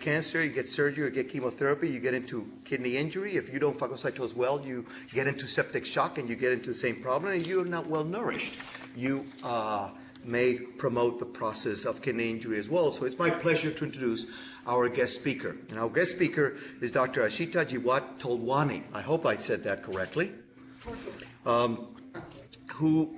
cancer, you get surgery, you get chemotherapy, you get into kidney injury. If you don't phagocytose well, you get into septic shock and you get into the same problem, and you're not well nourished. You may promote the process of kidney injury as well. So it's my pleasure to introduce our guest speaker. And our guest speaker is Dr. Ashita Tolwani. I hope I said that correctly. Who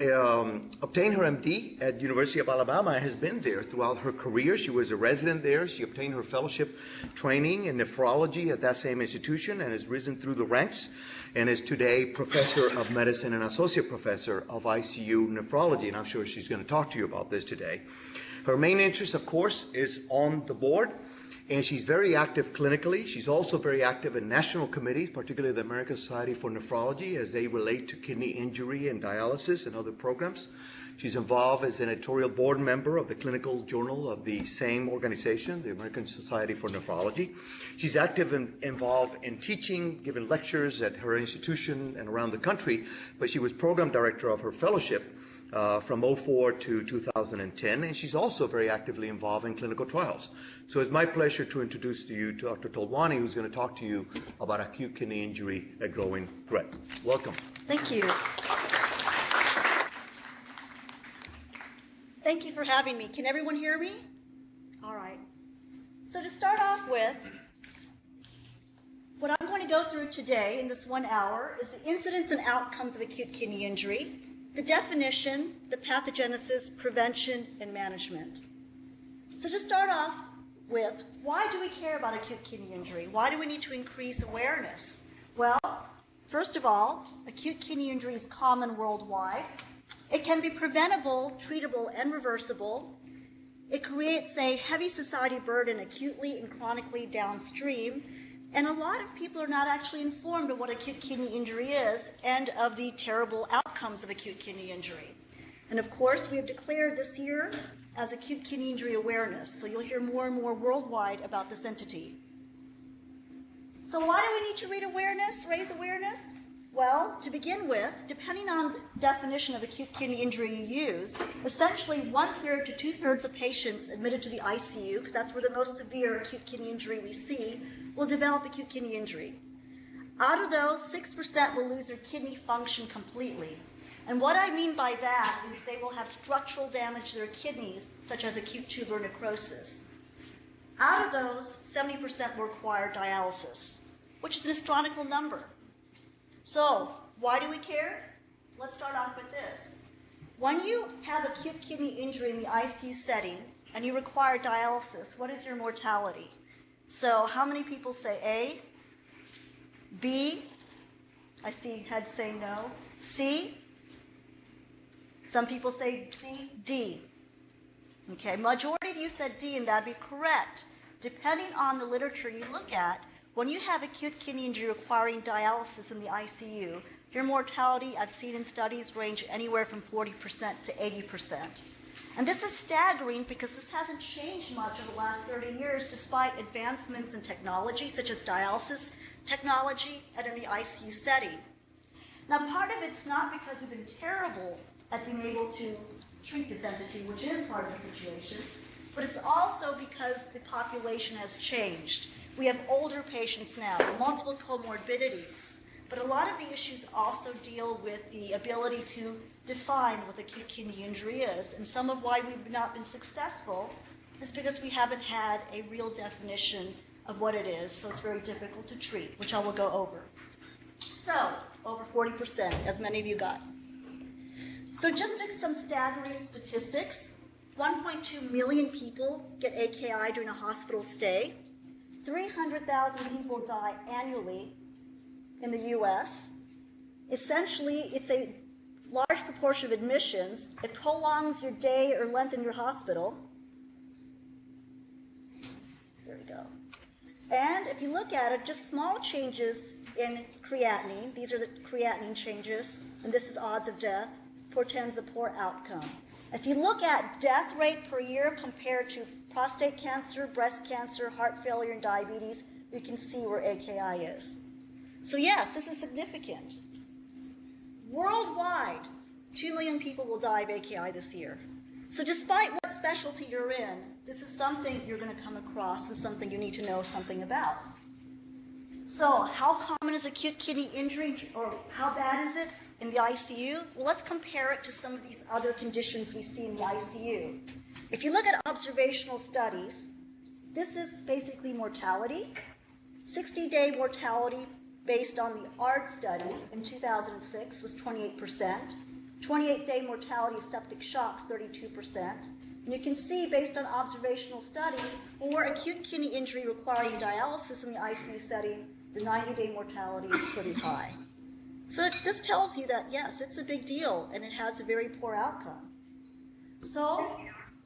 obtained her MD at University of Alabama and has been there throughout her career. She was a resident there. She obtained her fellowship training in nephrology at that same institution and has risen through the ranks and is today professor of medicine and associate professor of ICU nephrology. And I'm sure she's going to talk to you about this today. Her main interest, of course, is on the board. And she's very active clinically. She's also very active in national committees, particularly the American Society for Nephrology, as they relate to kidney injury and dialysis and other programs. She's involved as an editorial board member of the clinical journal of the same organization, the American Society for Nephrology. She's active and involved in teaching, giving lectures at her institution and around the country, but she was program director of her fellowship from 2004 to 2010, and she's also very actively involved in clinical trials. So it's my pleasure to introduce to you Dr. Tolwani, who's going to talk to you about acute kidney injury, a growing threat. Welcome. Thank you. Thank you for having me. Can everyone hear me? All right. So to start off with, what I'm going to go through today in this 1 hour is the incidence and outcomes of acute kidney injury, the definition, the pathogenesis, prevention, and management. So to start off with, why do we care about acute kidney injury? Why do we need to increase awareness? Well, first of all, acute kidney injury is common worldwide. It can be preventable, treatable, and reversible. It creates a heavy society burden acutely and chronically downstream. And a lot of people are not actually informed of what acute kidney injury is and of the terrible outcomes of acute kidney injury. And of course, we have declared this year as Acute Kidney Injury Awareness. So you'll hear more and more worldwide about this entity. So why do we need to raise awareness? Well, to begin with, depending on the definition of acute kidney injury you use, essentially 1/3 to 2/3 of patients admitted to the ICU, because that's where the most severe acute kidney injury we see, will develop acute kidney injury. Out of those, 6% will lose their kidney function completely. And what I mean by that is they will have structural damage to their kidneys, such as acute tubular necrosis. Out of those, 70% will require dialysis, which is an astronomical number. So, why do we care? Let's start off with this. When you have acute kidney injury in the ICU setting and you require dialysis, what is your mortality? So, how many people say A? B? I see heads saying no. C? Some people say C. D. Okay, majority of you said D, and that'd be correct. Depending on the literature you look at, when you have acute kidney injury requiring dialysis in the ICU, your mortality, I've seen in studies, range anywhere from 40% to 80%. And this is staggering because this hasn't changed much over the last 30 years despite advancements in technology such as dialysis technology and in the ICU setting. Now, part of it's not because we've been terrible at being able to treat this entity, which is part of the situation, but it's also because the population has changed. We have older patients now, multiple comorbidities, but a lot of the issues also deal with the ability to define what acute kidney injury is, and some of why we've not been successful is because we haven't had a real definition of what it is, so it's very difficult to treat, which I will go over. So, over 40%, as many of you got. So just some staggering statistics. 1.2 million people get AKI during a hospital stay. 300,000 people die annually in the U.S. Essentially, it's a large proportion of admissions. It prolongs your day or lengthen your hospital. There we go. And if you look at it, just small changes in creatinine, these are the creatinine changes, and this is odds of death, portends a poor outcome. If you look at death rate per year compared to prostate cancer, breast cancer, heart failure, and diabetes, you can see where AKI is. So yes, this is significant. Worldwide, 2 million people will die of AKI this year. So despite what specialty you're in, this is something you're going to come across and something you need to know something about. So how common is acute kidney injury, or how bad is it in the ICU? Well, let's compare it to some of these other conditions we see in the ICU. If you look at observational studies, this is basically mortality. 60-day mortality based on the ARD study in 2006 was 28%. 28-day mortality of septic shocks, 32%. And you can see, based on observational studies, for acute kidney injury requiring dialysis in the ICU setting, the 90-day mortality is pretty high. So this tells you that, yes, it's a big deal, and it has a very poor outcome. So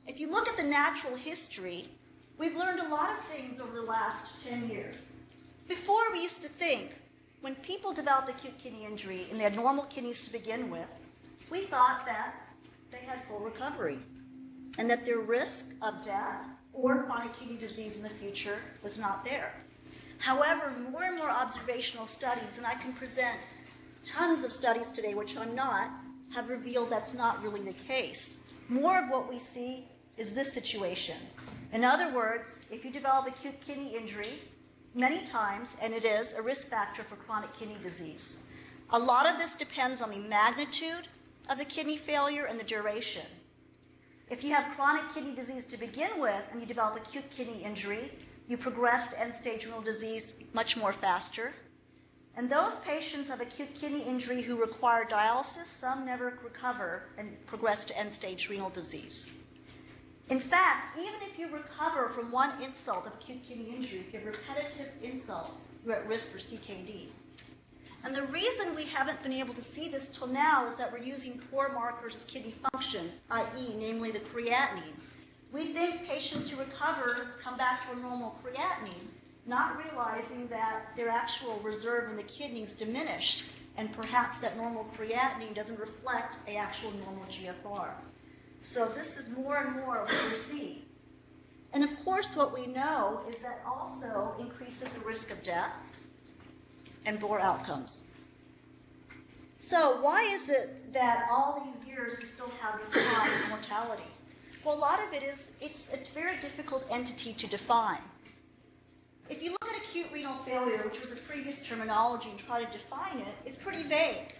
if you look at the natural history, we've learned a lot of things over the last 10 years. Before, we used to think, when people developed acute kidney injury and they had normal kidneys to begin with, we thought that they had full recovery and that their risk of death or chronic kidney disease in the future was not there. However, more and more observational studies, and I can present tons of studies today, which I'm not, have revealed that's not really the case. More of what we see is this situation. In other words, if you develop acute kidney injury, many times, and it is a risk factor for chronic kidney disease. A lot of this depends on the magnitude of the kidney failure and the duration. If you have chronic kidney disease to begin with and you develop acute kidney injury, you progress to end-stage renal disease much more faster. And those patients who have acute kidney injury who require dialysis, some never recover and progress to end-stage renal disease. In fact, even if you recover from one insult of acute kidney injury, if you have repetitive insults, you're at risk for CKD. And the reason we haven't been able to see this till now is that we're using poor markers of kidney function, i.e., namely the creatinine. We think patients who recover come back to a normal creatinine, not realizing that their actual reserve in the kidneys diminished, and perhaps that normal creatinine doesn't reflect an actual normal GFR. So this is more and more what we're seeing. And of course, what we know is that also increases the risk of death and poor outcomes. So why is it that all these years we still have these high mortality? Well, a lot of it is, it's a very difficult entity to define. If you look at acute renal failure, which was a previous terminology, and try to define it, it's pretty vague.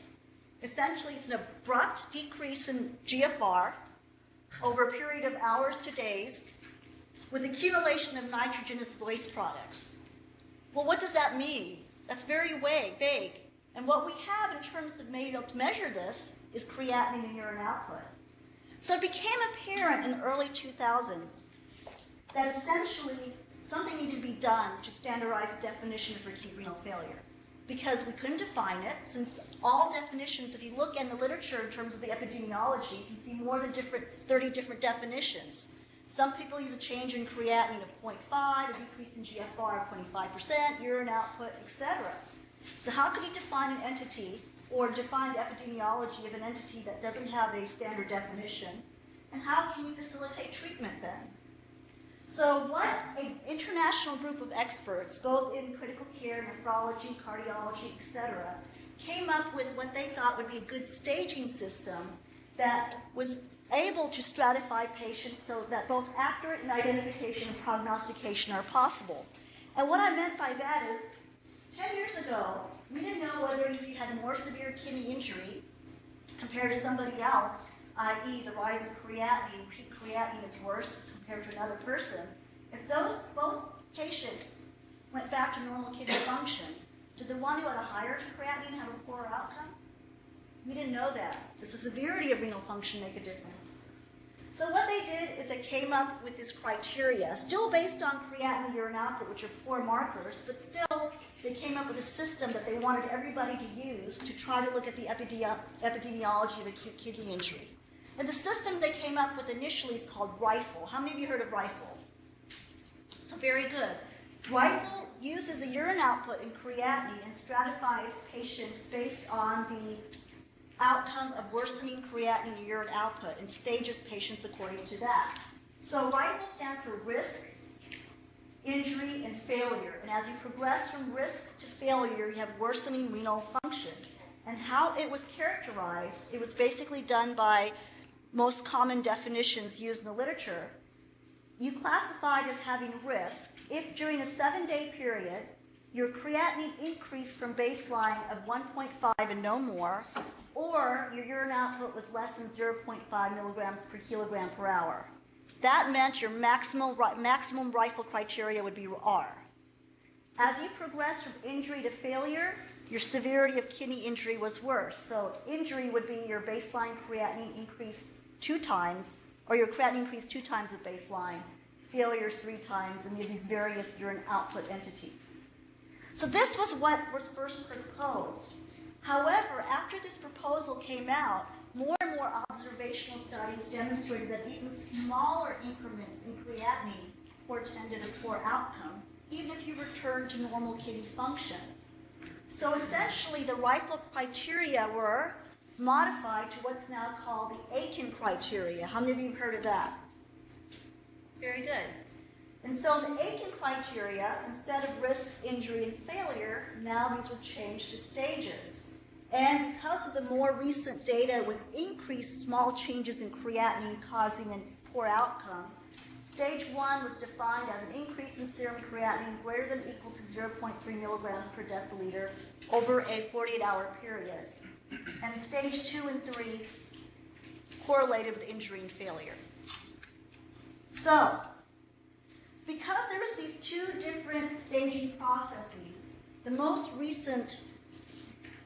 Essentially, it's an abrupt decrease in GFR over a period of hours to days with accumulation of nitrogenous waste products. Well, what does that mean? That's very vague. And what we have in terms of being able to measure this is creatinine and urine output. So it became apparent in the early 2000s that essentially something needed to be done to standardize the definition for acute renal failure, because we couldn't define it, since all definitions, if you look in the literature in terms of the epidemiology, you can see more than 30 different definitions. Some people use a change in creatinine of 0.5, a decrease in GFR of 25%, urine output, etc. So how can you define an entity or define the epidemiology of an entity that doesn't have a standard definition? And how can you facilitate treatment then? So what an international group of experts, both in critical care, nephrology, cardiology, etc., came up with what they thought would be a good staging system that was able to stratify patients so that both accurate identification and prognostication are possible. And what I meant by that is, 10 years ago, we didn't know whether if you had more severe kidney injury compared to somebody else, i.e. the rise of creatinine, peak creatinine is worse compared to another person. If those both patients went back to normal kidney function, did the one who had a higher creatinine have a poorer outcome? We didn't know that. Does the severity of renal function make a difference? So what they did is they came up with this criteria, still based on creatinine and urine output, which are poor markers, but still they came up with a system that they wanted everybody to use to try to look at the epidemiology of acute kidney injury. And the system they came up with initially is called RIFLE. How many of you heard of RIFLE? So very good. RIFLE uses a urine output in creatinine and stratifies patients based on the outcome of worsening creatinine and urine output and stages patients according to that. So RIFLE stands for risk, injury, and failure. And as you progress from risk to failure, you have worsening renal function. And how it was characterized, it was basically done by most common definitions used in the literature. you classified as having risk if during a 7-day period your creatinine increased from baseline of 1.5 and no more, or your urine output was less than 0.5 milligrams per kilogram per hour. That meant your maximum rifle criteria would be R. As you progress from injury to failure, your severity of kidney injury was worse. So injury would be your baseline creatinine increased 2 times, or your creatinine increased 2 times at baseline, failures 3 times, and you have these various urine output entities. So this was what was first proposed. However, after this proposal came out, more and more observational studies demonstrated that even smaller increments in creatinine portended a poor outcome, even if you return to normal kidney function. So essentially, the rifle criteria were modified to what's now called the Aiken criteria. How many of you have heard of that? Very good. And so the Aiken criteria, instead of risk, injury, and failure, now these were changed to stages. And because of the more recent data with increased small changes in creatinine causing a poor outcome, stage 1 was defined as an increase in serum creatinine greater than or equal to 0.3 milligrams per deciliter over a 48-hour period. And stage 2 and 3 correlated with injury and failure. So, because there's these 2 different staging processes, the most recent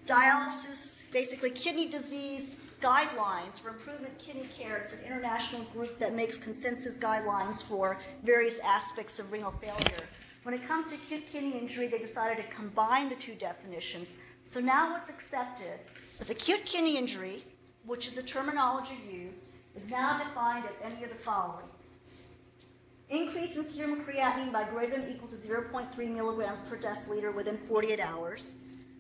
dialysis, basically kidney disease guidelines for improvement kidney care, it's an international group that makes consensus guidelines for various aspects of renal failure. When it comes to acute kidney injury, they decided to combine the 2 definitions. So now what's accepted is acute kidney injury, which is the terminology used, is now defined as any of the following. Increase in serum creatinine by greater than or equal to 0.3 milligrams per deciliter within 48 hours.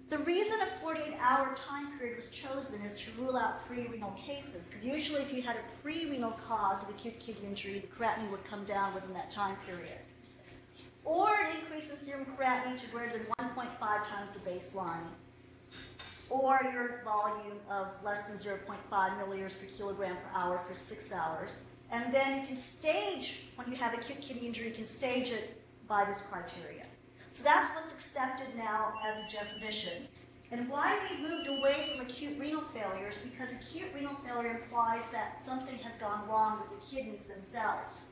The reason a 48-hour time period was chosen is to rule out pre-renal cases, because usually if you had a pre-renal cause of acute kidney injury, the creatinine would come down within that time period. Or an increase in serum creatinine to greater than 1.5 times the baseline. Or urine volume of less than 0.5 milliliters per kilogram per hour for 6 hours. And then you can stage, when you have acute kidney injury, you can stage it by this criteria. So that's what's accepted now as a definition. And why we moved away from acute renal failure is because acute renal failure implies that something has gone wrong with the kidneys themselves.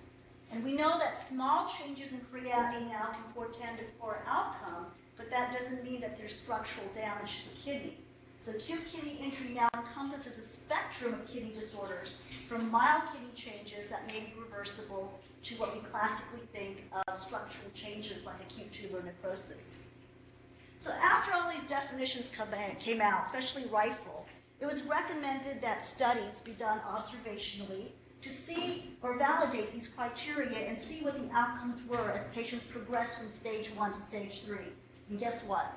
And we know that small changes in creatinine now can portend a poor outcome, but that doesn't mean that there's structural damage to the kidney. So acute kidney injury now encompasses a spectrum of kidney disorders, from mild kidney changes that may be reversible to what we classically think of structural changes like acute tubular necrosis. So after all these definitions came out, especially rifle, it was recommended that studies be done observationally to see or validate these criteria and see what the outcomes were as patients progressed from stage 1 to stage 3. And guess what?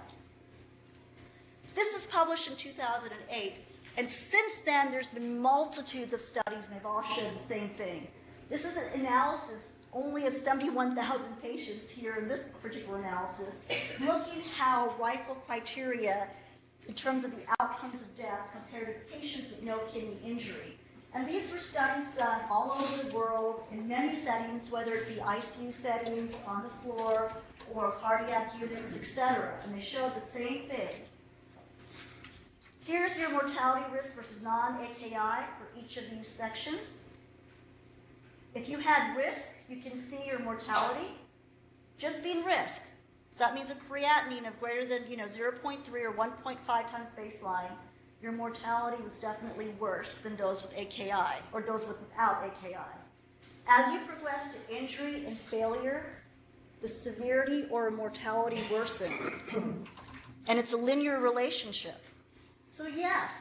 This was published in 2008, and since then there's been multitudes of studies and they've all showed the same thing. This is an analysis only of 71,000 patients here in this particular analysis, looking how rifle criteria in terms of the outcomes of death compared to patients with no kidney injury. And these were studies done all over the world in many settings, whether it be ICU settings, on the floor, or cardiac units, etc. And they showed the same thing. Here's your mortality risk versus non-AKI for each of these sections. If you had risk, you can see your mortality just being risk. So that means a creatinine of greater than 0.3 or 1.5 times baseline. Your mortality was definitely worse than those with AKI or those without AKI. As you progress to injury and failure, the severity or mortality worsened. And it's a linear relationship. So yes,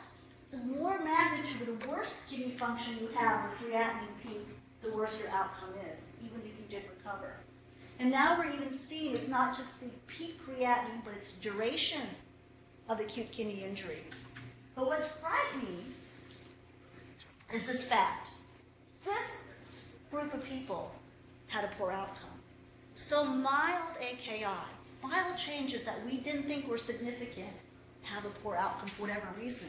the more magnitude, the worse kidney function you have with creatinine peak, the worse your outcome is, even if you did recover. And now we're even seeing it's not just the peak creatinine, but it's duration of acute kidney injury. But what's frightening is this fact. This group of people had a poor outcome. So mild AKI, mild changes that we didn't think were significant, have a poor outcome for whatever reason.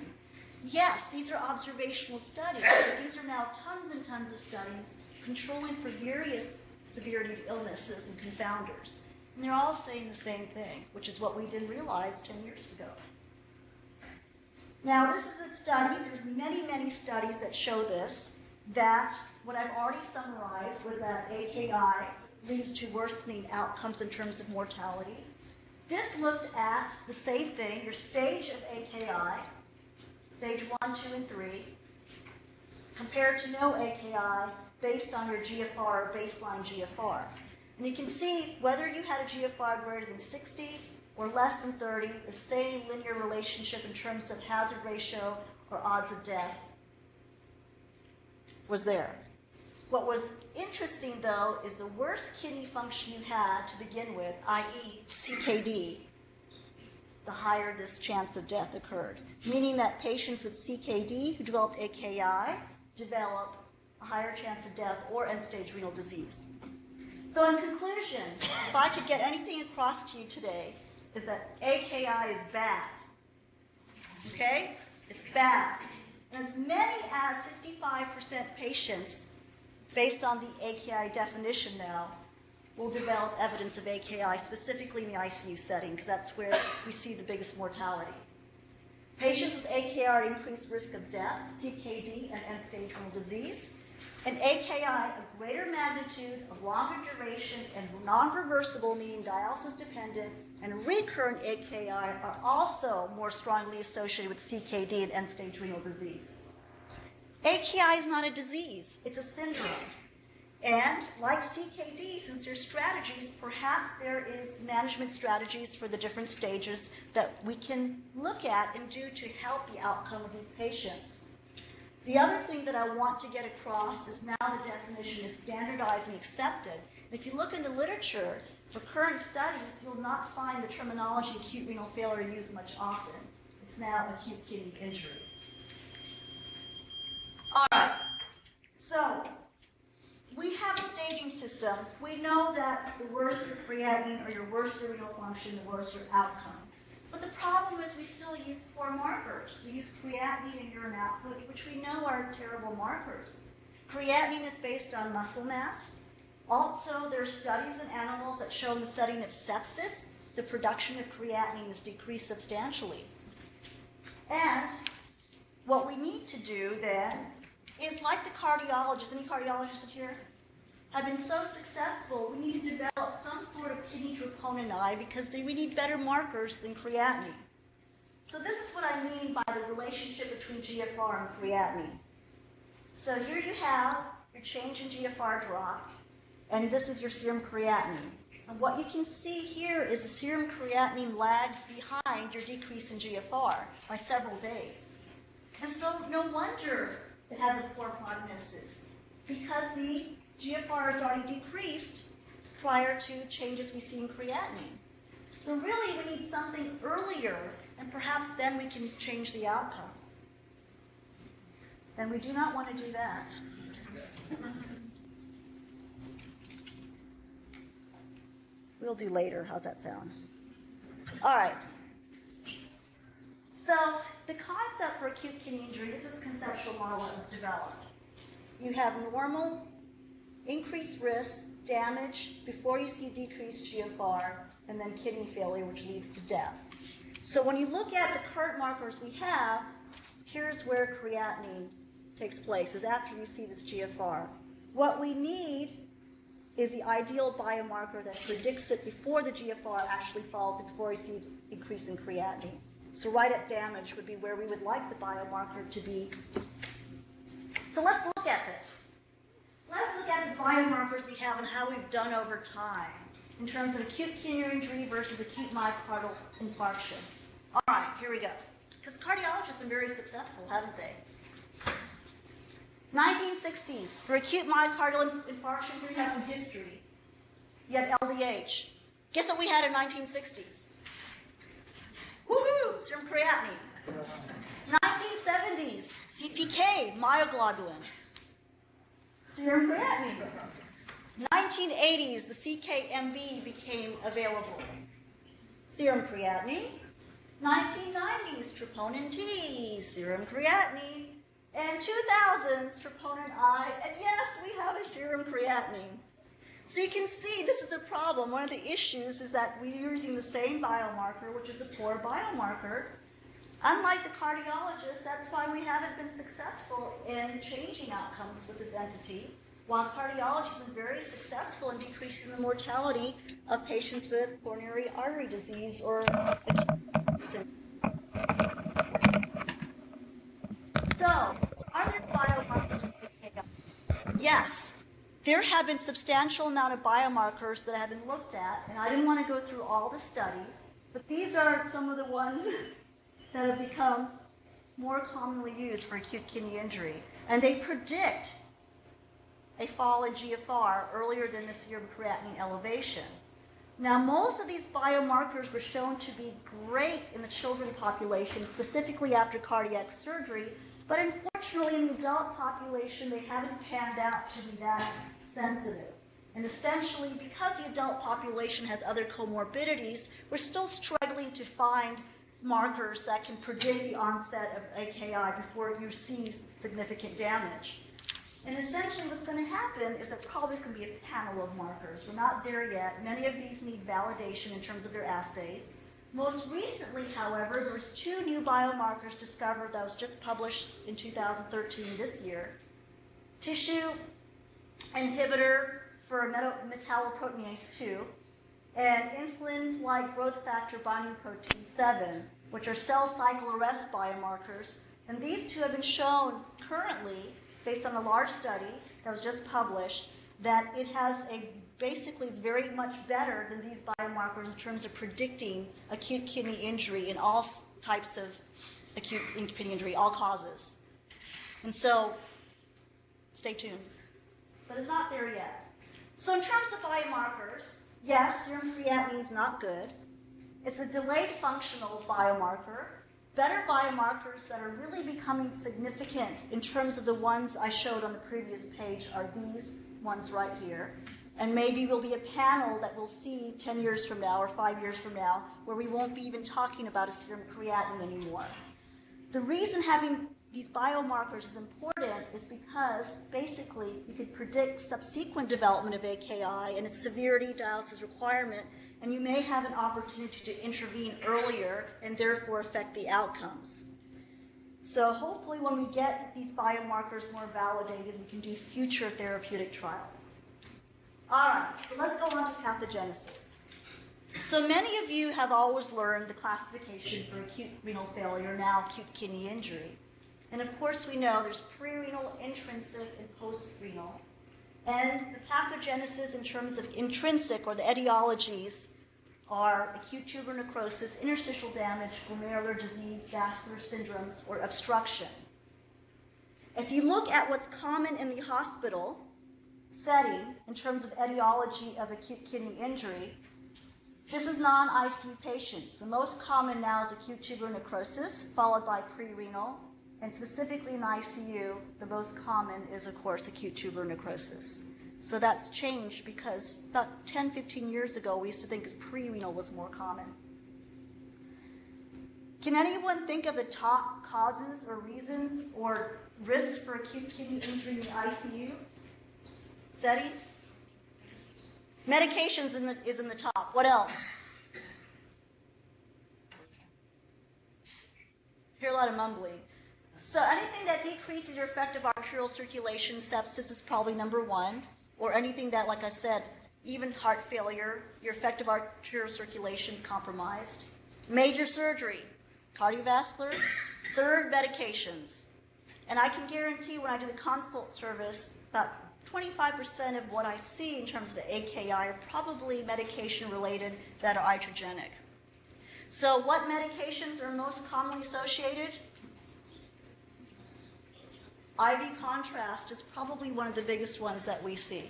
Yes, these are observational studies, but these are now tons and tons of studies controlling for various severity of illnesses and confounders. And they're all saying the same thing, which is what we didn't realize 10 years ago. Now, this is a study. There's many, many studies that show this, that what I've already summarized was that AKI leads to worsening outcomes in terms of mortality. This looked at the same thing, your stage of AKI, stage 1, 2, and 3, compared to no AKI based on your GFR or baseline GFR. And you can see whether you had a GFR greater than 60 or less than 30, the same linear relationship in terms of hazard ratio or odds of death was there. What was interesting, though, is the worse kidney function you had to begin with, i.e. CKD, the higher this chance of death occurred, meaning that patients with CKD who developed AKI develop a higher chance of death or end-stage renal disease. So in conclusion, if I could get anything across to you today, is that AKI is bad. Okay? It's bad. And as many as 65% patients, based on the AKI definition now, will develop evidence of AKI, specifically in the ICU setting, because that's where we see the biggest mortality. Patients with AKI are at increased risk of death, CKD, and end-stage renal disease. And AKI of greater magnitude, of longer duration, and non-reversible, meaning dialysis-dependent, and recurrent AKI are also more strongly associated with CKD and end-stage renal disease. AKI is not a disease, it's a syndrome. And like CKD, since there's strategies, perhaps there is management strategies for the different stages that we can look at and do to help the outcome of these patients. The other thing that I want to get across is now the definition is standardized and accepted. And if you look in the literature, for current studies, you'll not find the terminology acute renal failure used much often. It's now acute kidney injury. All right, so we have a staging system. We know that the worse your creatinine or your worse your renal function, the worse your outcome. But the problem is we still use poor markers. We use creatinine and urine output, which we know are terrible markers. Creatinine is based on muscle mass. Also, there are studies in animals that show in the setting of sepsis, the production of creatinine is decreased substantially. And what we need to do then is, like the cardiologists, any cardiologists in here, have been so successful, we need to develop some sort of kidney troponin I because we need better markers than creatinine. So this is what I mean by the relationship between GFR and creatinine. So here you have your change in GFR drop, and this is your serum creatinine. And what you can see here is the serum creatinine lags behind your decrease in GFR by several days. And so no wonder it has a poor prognosis, because the GFR has already decreased prior to changes we see in creatinine. So really we need something earlier, and perhaps then we can change the outcomes. And we do not want to do that. We'll do later. How's that sound? All right. So the concept for acute kidney injury, this is a conceptual model that was developed. You have normal, increased risk, damage before you see decreased GFR, and then kidney failure, which leads to death. So when you look at the current markers we have, here's where creatinine takes place, is after you see this GFR. What we need is the ideal biomarker that predicts it before the GFR actually falls and before you see increase in creatinine. So right at damage would be where we would like the biomarker to be. So let's look at this. Let's look at the biomarkers we have and how we've done over time in terms of acute kidney injury versus acute myocardial infarction. All right, here we go. Because cardiologists have been very successful, haven't they? 1960s, for acute myocardial infarction, here you have some history. You had LDH. Guess what we had in 1960s? Woohoo! Serum creatinine. 1970s, CPK, myoglobulin. Serum creatinine. 1980s, the CKMB became available. Serum creatinine. 1990s, troponin T, serum creatinine. And 2000s, troponin I, and yes, we have a serum creatinine. So you can see this is the problem. One of the issues is that we're using the same biomarker, which is a poor biomarker. Unlike the cardiologist, that's why we haven't been successful in changing outcomes with this entity, while cardiology has been very successful in decreasing the mortality of patients with coronary artery disease or acute syndrome. So, are there biomarkers of AKI? Yes. There have been substantial amount of biomarkers that have been looked at, and I didn't want to go through all the studies, but these are some of the ones that have become more commonly used for acute kidney injury. And they predict a fall in GFR earlier than the serum creatinine elevation. Now, most of these biomarkers were shown to be great in the children population, specifically after cardiac surgery, but unfortunately in the adult population, they haven't panned out to be that sensitive. And essentially, because the adult population has other comorbidities, we're still struggling to find markers that can predict the onset of AKI before you see significant damage. And essentially what's going to happen is that probably it's going to be a panel of markers. We're not there yet. Many of these need validation in terms of their assays. Most recently, however, there was 2 new biomarkers discovered that was just published in 2013 this year. Tissue inhibitor for metalloproteinase 2 and insulin-like growth factor binding protein 7, which are cell cycle arrest biomarkers. And these 2 have been shown currently, based on a large study that was just published, that it has basically it's very much better than these biomarkers in terms of predicting acute kidney injury in all types of acute kidney injury, all causes. And so, stay tuned. But it's not there yet. So in terms of biomarkers, yes, serum creatinine is not good. It's a delayed functional biomarker. Better biomarkers that are really becoming significant in terms of the ones I showed on the previous page are these ones right here. And maybe we'll be a panel that we'll see 10 years from now or 5 years from now where we won't be even talking about a serum creatinine anymore. The reason having these biomarkers is important is because basically you could predict subsequent development of AKI and its severity, dialysis requirement, and you may have an opportunity to intervene earlier and therefore affect the outcomes. So hopefully when we get these biomarkers more validated, we can do future therapeutic trials. All right, so let's go on to pathogenesis. So many of you have always learned the classification for acute renal failure, now acute kidney injury. And of course we know there's pre-renal, intrinsic, and post-renal. And the pathogenesis in terms of intrinsic, or the etiologies, are acute tubular necrosis, interstitial damage, glomerular disease, vascular syndromes, or obstruction. If you look at what's common in the hospital setting in terms of etiology of acute kidney injury, this is non-ICU patients. The most common now is acute tubular necrosis, followed by pre-renal, and specifically in ICU, the most common is, of course, acute tubular necrosis. So that's changed because about 10, 15 years ago, we used to think pre-renal was more common. Can anyone think of the top causes or reasons or risks for acute kidney injury in the ICU? Seti? Medications is in the top. What else? Hear a lot of mumbling. So anything that decreases your effective arterial circulation, sepsis is probably number 1. Or anything that, like I said, even heart failure, your effective arterial circulation is compromised. Major surgery, cardiovascular. 3rd, medications. And I can guarantee when I do the consult service, about 25% of what I see in terms of AKI are probably medication related that are iatrogenic. So what medications are most commonly associated? IV contrast is probably one of the biggest ones that we see.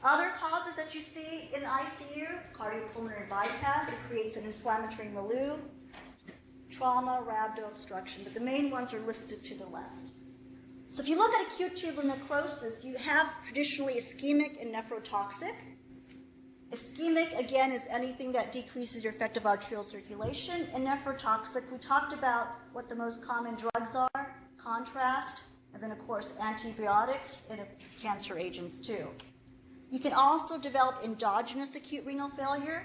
Other causes that you see in ICU, cardiopulmonary bypass, it creates an inflammatory milieu, trauma, rhabdo-obstruction, but the main ones are listed to the left. So if you look at acute tubular necrosis, you have traditionally ischemic and nephrotoxic. Ischemic, again, is anything that decreases your effective arterial circulation, and nephrotoxic, we talked about what the most common drugs are, contrast, and then, of course, antibiotics and cancer agents, too. You can also develop endogenous acute renal failure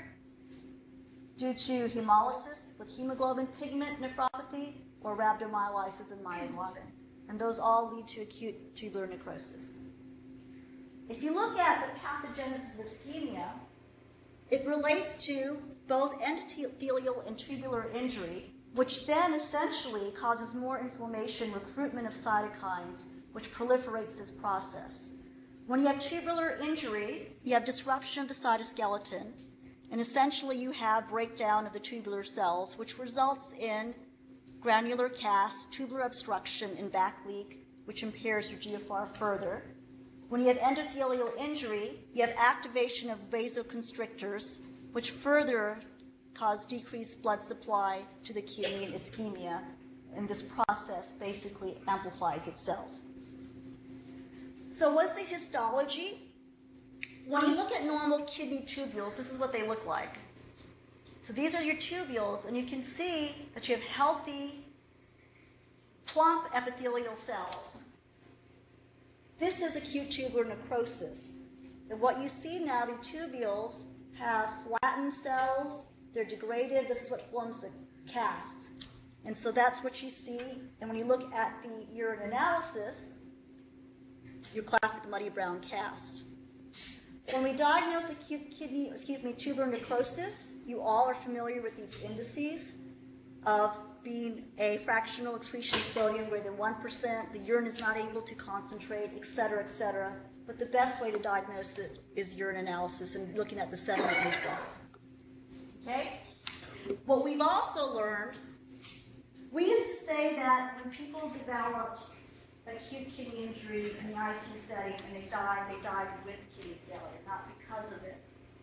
due to hemolysis with hemoglobin pigment nephropathy or rhabdomyolysis and myoglobin. And those all lead to acute tubular necrosis. If you look at the pathogenesis of ischemia, it relates to both endothelial and tubular injury, which then essentially causes more inflammation, recruitment of cytokines, which proliferates this process. When you have tubular injury, you have disruption of the cytoskeleton, and essentially you have breakdown of the tubular cells, which results in granular cast, tubular obstruction, and back leak, which impairs your GFR further. When you have endothelial injury, you have activation of vasoconstrictors, which further cause decreased blood supply to the kidney and ischemia, and this process basically amplifies itself. So what's the histology? When you look at normal kidney tubules, this is what they look like. So these are your tubules, and you can see that you have healthy, plump epithelial cells. This is acute tubular necrosis. And what you see now, the tubules have flattened cells, they're degraded, this is what forms the casts. And so that's what you see, and when you look at the urine analysis, your classic muddy brown cast. When we diagnose acute tubular necrosis, you all are familiar with these indices of being a fractional excretion of sodium greater than 1%, the urine is not able to concentrate, et cetera, et cetera. But the best way to diagnose it is urine analysis and looking at the sediment yourself. Okay? What we've also learned, we used to say that when people developed acute kidney injury in the ICU setting and they died with kidney failure, not because of it.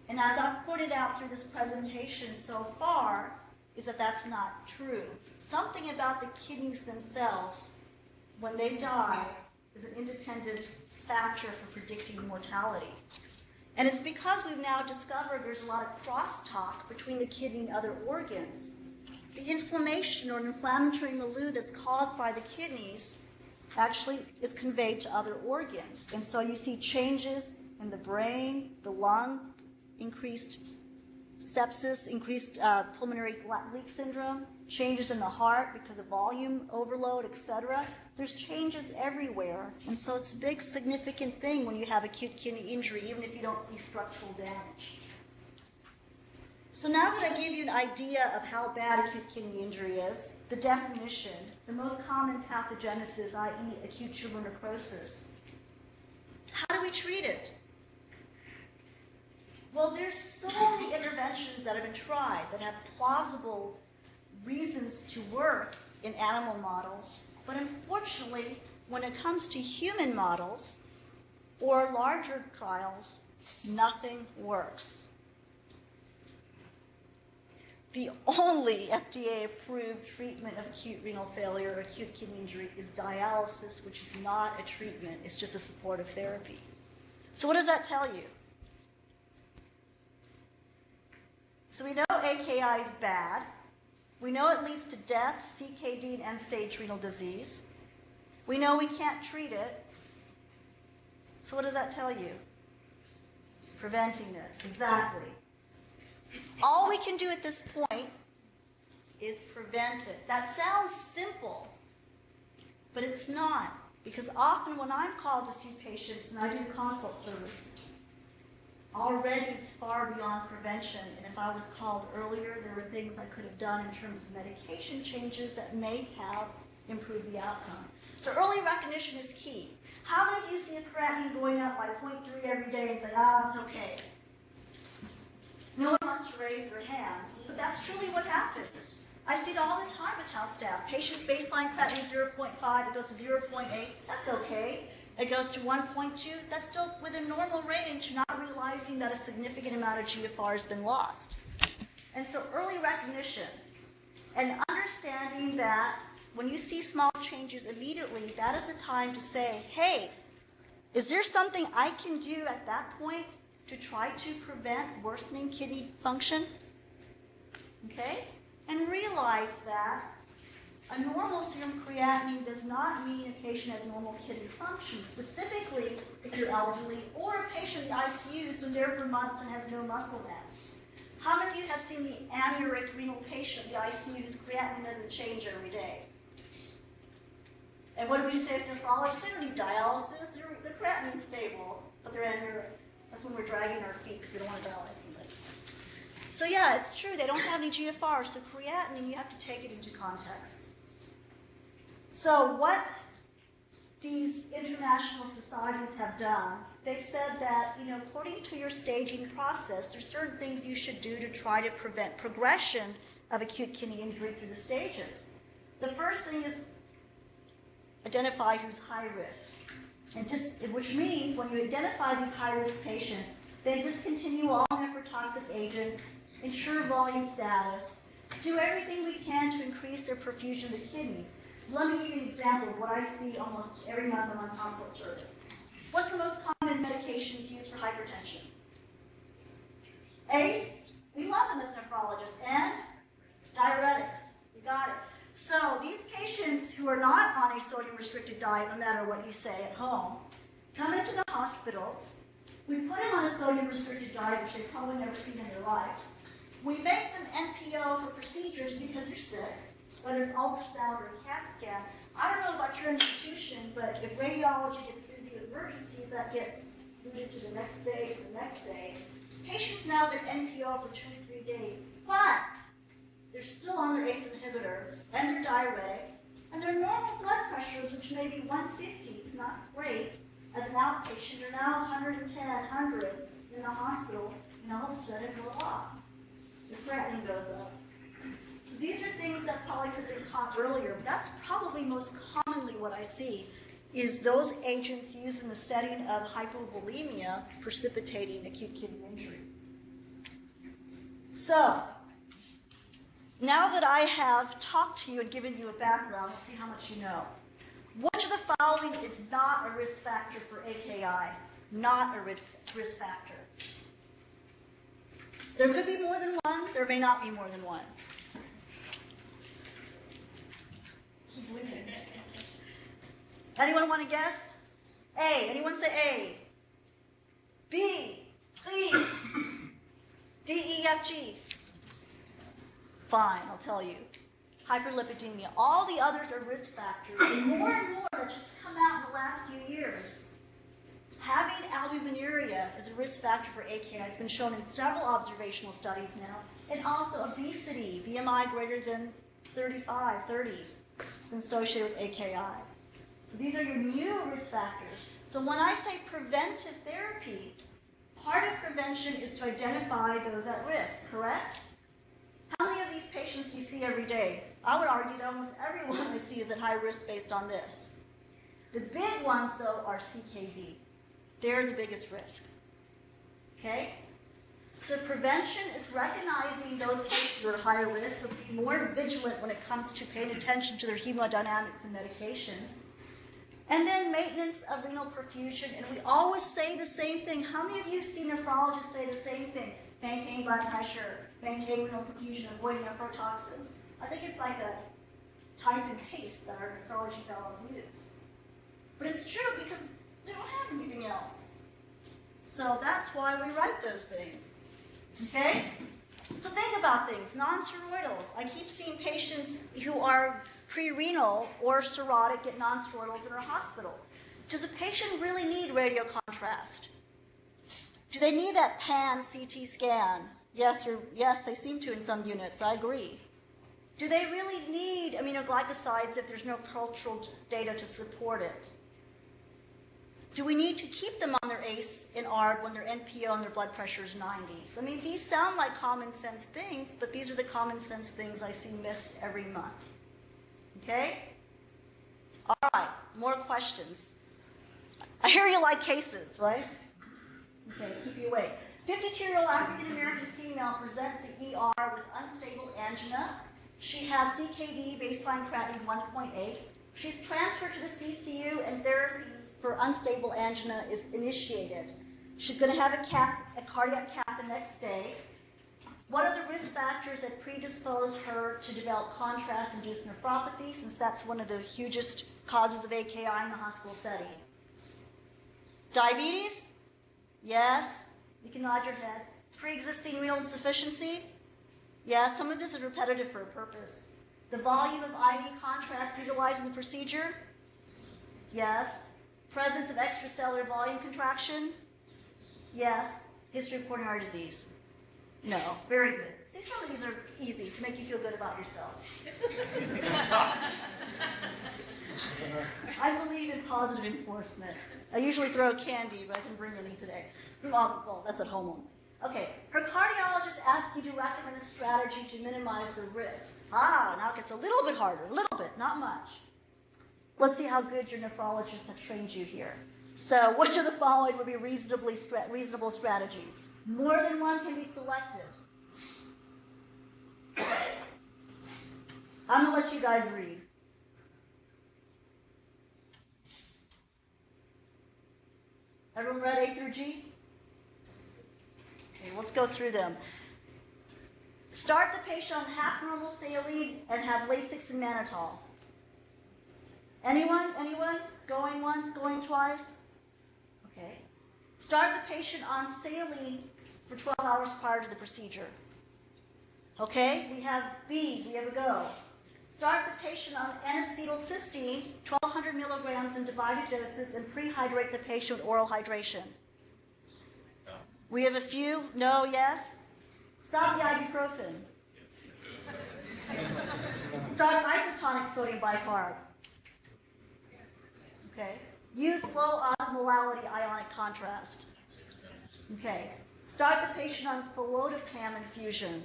And as I've pointed out through this presentation so far, is that that's not true. Something about the kidneys themselves, when they die, is an independent factor for predicting mortality. And it's because we've now discovered there's a lot of crosstalk between the kidney and other organs. The inflammation or an inflammatory milieu that's caused by the kidneys actually is conveyed to other organs. And so you see changes in the brain, the lung, increased sepsis, increased pulmonary leak syndrome, changes in the heart because of volume overload, etc. There's changes everywhere. And so it's a big significant thing when you have acute kidney injury, even if you don't see structural damage. So now that I gave you an idea of how bad acute kidney injury is, the definition, the most common pathogenesis, i.e. acute tubular necrosis, how do we treat it? Well, there's so many interventions that have been tried that have plausible reasons to work in animal models, but unfortunately, when it comes to human models or larger trials, nothing works. The only FDA-approved treatment of acute renal failure or acute kidney injury is dialysis, which is not a treatment, it's just a supportive therapy. So what does that tell you? So we know AKI is bad. We know it leads to death, CKD, and end-stage renal disease. We know we can't treat it. So what does that tell you? Preventing it, exactly. All we can do at this point is prevent it. That sounds simple, but it's not. Because often when I'm called to see patients and I do consult service, already it's far beyond prevention. And if I was called earlier, there were things I could have done in terms of medication changes that may have improved the outcome. So early recognition is key. How many of you see a creatinine going up by 0.3 every day and say, it's okay? No one wants to raise their hands, but that's truly what happens. I see it all the time with house staff. Patients' baseline creatinine 0.5, it goes to 0.8, that's okay. It goes to 1.2, that's still within normal range, not realizing that a significant amount of GFR has been lost. And so early recognition and understanding that when you see small changes immediately, that is the time to say, hey, is there something I can do at that point to try to prevent worsening kidney function? Okay? And realize that A normal serum creatinine does not mean a patient has normal kidney function, specifically if you're elderly or a patient in the ICU who's been there for months and has no muscle mass. How many of you have seen the anuric renal patient in the ICU whose creatinine doesn't change every day? And what do we say as nephrologists? They don't need dialysis. Their creatinine's stable, but they're anuric. That's when we're dragging our feet because we don't want to dialyze somebody. So yeah, it's true. They don't have any GFR, so creatinine, you have to take it into context. So what these international societies have done, they've said that, according to your staging process, there's certain things you should do to try to prevent progression of acute kidney injury through the stages. The first thing is identify who's high risk, which means when you identify these high-risk patients, then discontinue all nephrotoxic agents, ensure volume status, do everything we can to increase their perfusion of the kidneys. So let me give you an example of what I see almost every month on my consult service. What's the most common medications used for hypertension? ACE, we love them as nephrologists, and diuretics. You got it. So these patients who are not on a sodium-restricted diet, no matter what you say at home, come into the hospital. We put them on a sodium-restricted diet, which they've probably never seen in their life. We make them NPO for procedures because they're sick, whether it's ultrasound or a CAT scan. I don't know about your institution, but if radiology gets busy with emergencies, that gets moved to the next day, to the next day. Patients now have been NPO for 2 to 3 days, but they're still on their ACE inhibitor and their diuretic, and their normal blood pressures, which may be 150, it's not great. As an outpatient, you're now 110, hundreds in the hospital, and all of a sudden go off. The creatinine goes up. So these are things that probably could have been caught earlier, but that's probably most commonly what I see is those agents used in the setting of hypovolemia precipitating acute kidney injury. So, now that I have talked to you and given you a background, let's see how much you know. Which of the following is not a risk factor for AKI? Not a risk factor. There could be more than one. There may not be more than one. Keep leaving. Anyone want to guess? A. Anyone say A? B. C. D, E, F, G. Fine, I'll tell you. Hyperlipidemia. All the others are risk factors. And more that's just come out in the last few years. Having albuminuria is a risk factor for AKI. It's been shown in several observational studies now. And also obesity, BMI greater than 35, 30. It's been associated with AKI. So these are your new risk factors. So when I say preventive therapy, part of prevention is to identify those at risk, correct? How many of these patients do you see every day? I would argue that almost everyone I see is at high risk based on this. The big ones, though, are CKD. They're the biggest risk. Okay? So prevention is recognizing those patients who are at higher risk, so be more vigilant when it comes to paying attention to their hemodynamics and medications. And then maintenance of renal perfusion. And we always say the same thing. How many of you see nephrologists say the same thing? Maintain blood pressure, maintain renal perfusion, avoiding nephrotoxins. I think it's like a type and paste that our nephrology fellows use. But it's true because they don't have anything else. So that's why we write those things. Okay? So think about things. Non-steroidals. I keep seeing patients who are pre-renal or cirrhotic get non-steroidals in our hospital. Does a patient really need radiocontrast? Do they need that pan-CT scan? Yes, they seem to in some units. I agree. Do they really need aminoglycosides if there's no cultural data to support it? Do we need to keep them on their ACE and ARB when their NPO and their blood pressure is 90s? I mean, these sound like common sense things, but these are the common sense things I see missed every month. Okay? All right, more questions. I hear you like cases, right? Okay, keep you awake. 52-year-old African-American female presents the ER with unstable angina. She has CKD, baseline creatinine 1.8. She's transferred to the CCU and therapy for unstable angina is initiated. She's going to have a cardiac cath the next day. What are the risk factors that predispose her to develop contrast-induced nephropathy, since that's one of the hugest causes of AKI in the hospital setting? Diabetes? Yes. You can nod your head. Pre-existing renal insufficiency? Yes. Some of this is repetitive for a purpose. The volume of IV contrast utilized in the procedure? Yes. Presence of extracellular volume contraction? Yes. History of coronary disease? No. Very good. See, some of these are easy to make you feel good about yourself. I believe in positive enforcement. I usually throw candy, but I didn't bring any today. Well, that's at home only. Okay. Her cardiologist asked you to recommend a strategy to minimize the risk. Now it gets a little bit harder. A little bit, not much. Let's see how good your nephrologists have trained you here. So, which of the following would be reasonable strategies? More than one can be selected. I'm going to let you guys read. Everyone read A through G? Okay, let's go through them. Start the patient on half normal saline and have Lasix and mannitol. Anyone? Going once, going twice? Okay. Start the patient on saline for 12 hours prior to the procedure. Okay, we have B, we have a go. Start the patient on N-acetylcysteine, 1,200 milligrams in divided doses, and prehydrate the patient with oral hydration. We have a few, no, yes? Stop the ibuprofen. Start isotonic sodium bicarb. Okay. Use low osmolality ionic contrast. Okay. Start the patient on felodipam infusion.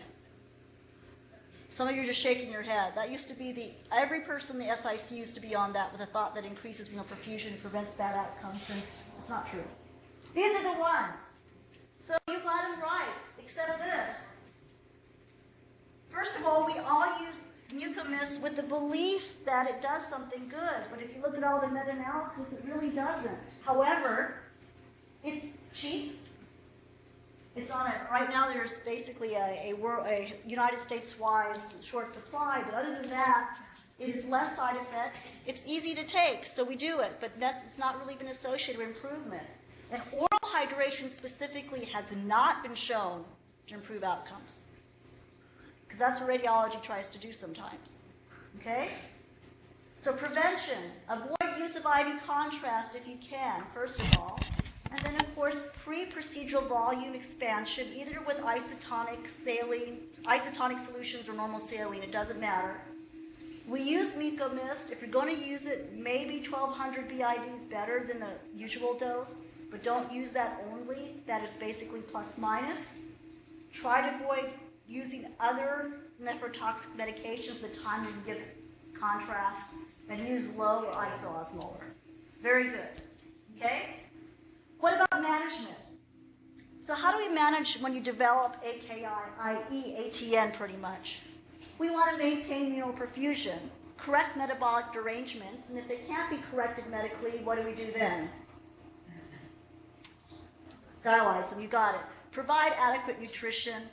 Some of you are just shaking your head. That used to be every person in the SIC used to be on that with a thought that increases renal perfusion and prevents bad outcomes, and it's not true. These are the ones. So you got them right, except this. First of all, we all use mucomyst with the belief that it does something good, but if you look at all the meta-analysis, it really doesn't. However, it's cheap. It's on it. Right now, there's basically a United States-wide short supply, but other than that, it is less side effects. It's easy to take, so we do it, but it's not really been associated with improvement. And oral hydration specifically has not been shown to improve outcomes, because that's what radiology tries to do sometimes. Okay? So prevention. Avoid use of IV contrast if you can, first of all. And then, of course, pre-procedural volume expansion, either with isotonic solutions or normal saline. It doesn't matter. We use mucomyst. If you're going to use it, maybe 1,200 BID is better than the usual dose, but don't use that only. That is basically plus minus. Try to avoid using other nephrotoxic medications at the time you can give contrast, and use low or isoosmolar. Very good. Okay? What about management? So how do we manage when you develop AKI, i.e. ATN pretty much? We want to maintain renal perfusion, correct metabolic derangements, and if they can't be corrected medically, what do we do then? Dialyze them, you got it. Provide adequate nutrition.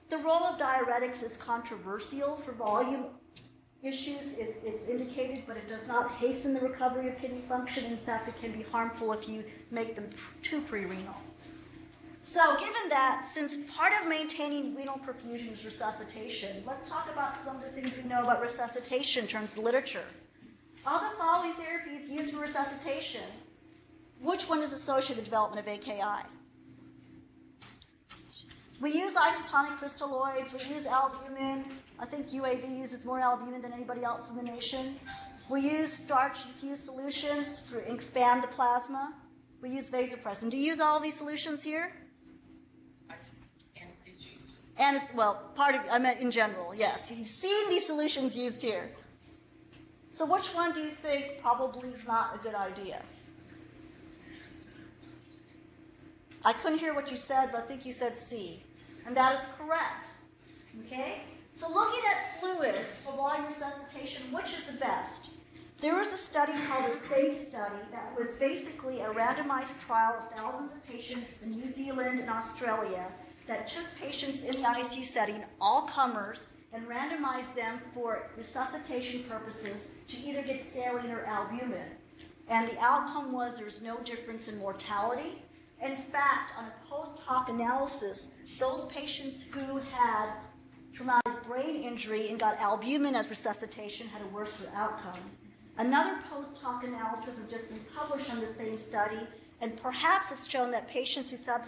The role of diuretics is controversial for volume issues. It's indicated, but it does not hasten the recovery of kidney function. In fact, it can be harmful if you make them too pre-renal. So given that, since part of maintaining renal perfusion is resuscitation, let's talk about some of the things we know about resuscitation in terms of literature. Of the following therapies used for resuscitation, which one is associated with the development of AKI? We use isotonic crystalloids, we use albumin. I think UAB uses more albumin than anybody else in the nation. We use starch-infused solutions to expand the plasma. We use vasopressin. Do you use all these solutions here? I meant in general, yes. You've seen these solutions used here. So which one do you think probably is not a good idea? I couldn't hear what you said, but I think you said C. And that is correct. Okay? So looking at fluids for volume resuscitation, which is the best? There was a study called a SAFE study that was basically a randomized trial of thousands of patients in New Zealand and Australia. that took patients in the ICU setting, all comers, and randomized them for resuscitation purposes to either get saline or albumin. And the outcome was there was no difference in mortality. In fact, on a post hoc analysis, those patients who had traumatic brain injury and got albumin as resuscitation had a worse outcome. Another post hoc analysis has just been published on the same study, and perhaps it's shown that patients who have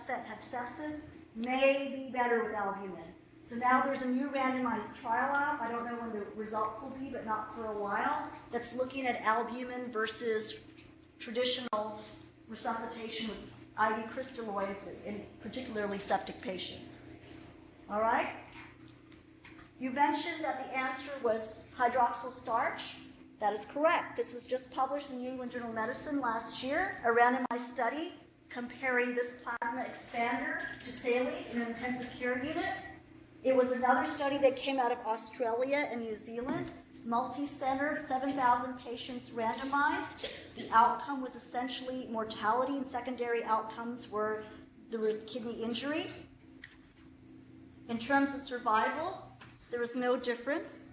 sepsis may be better with albumin. So now there's a new randomized trial out. I don't know when the results will be, but not for a while, that's looking at albumin versus traditional resuscitation with IV crystalloids in particularly septic patients. All right? You mentioned that the answer was hydroxyl starch. That is correct. This was just published in New England Journal of Medicine last year, a randomized study comparing this plasma expander to saline in an intensive care unit. It was another study that came out of Australia and New Zealand, multi-centered, 7,000 patients randomized. The outcome was essentially mortality, and secondary outcomes were the kidney injury. In terms of survival, there was no difference.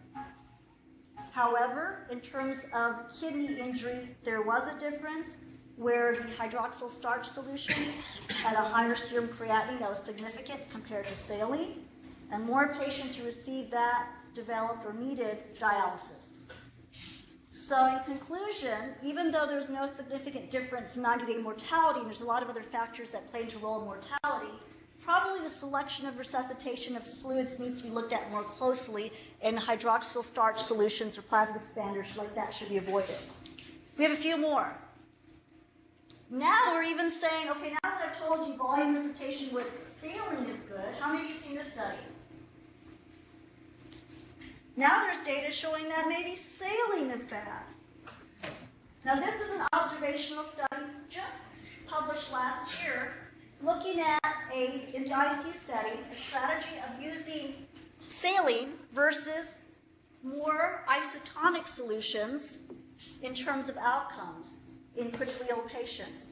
However, in terms of kidney injury, there was a difference where the hydroxyl starch solutions had a higher serum creatinine that was significant compared to saline, and more patients who received that developed or needed dialysis. So in conclusion, even though there's no significant difference in 90-day mortality, and there's a lot of other factors that play into role in mortality, probably the selection of resuscitation of fluids needs to be looked at more closely, and hydroxyl starch solutions or plasma expanders like that should be avoided. We have a few more. Now we're even saying, okay, now that I've told you volume resuscitation with saline is good, how many of you seen this study? Now there's data showing that maybe saline is bad. Now this is an observational study just published last year looking at in the ICU setting, a strategy of using saline versus more isotonic solutions in terms of outcomes in critically ill patients.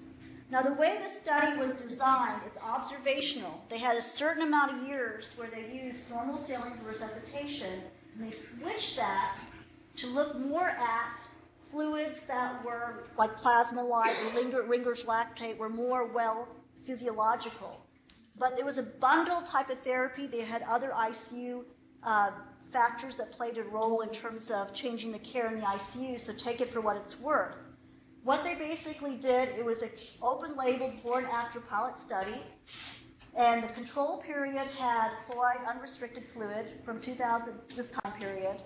Now the way the study was designed, it's observational. They had a certain amount of years where they used normal saline for resuscitation, and they switched that to look more at fluids that were like plasma-like or Ringer's lactate, were more physiological. But there was a bundle type of therapy. They had other ICU factors that played a role in terms of changing the care in the ICU, so take it for what it's worth. What they basically did, it was an open-label before and after pilot study, and the control period had chloride unrestricted fluid from 2000, this time period.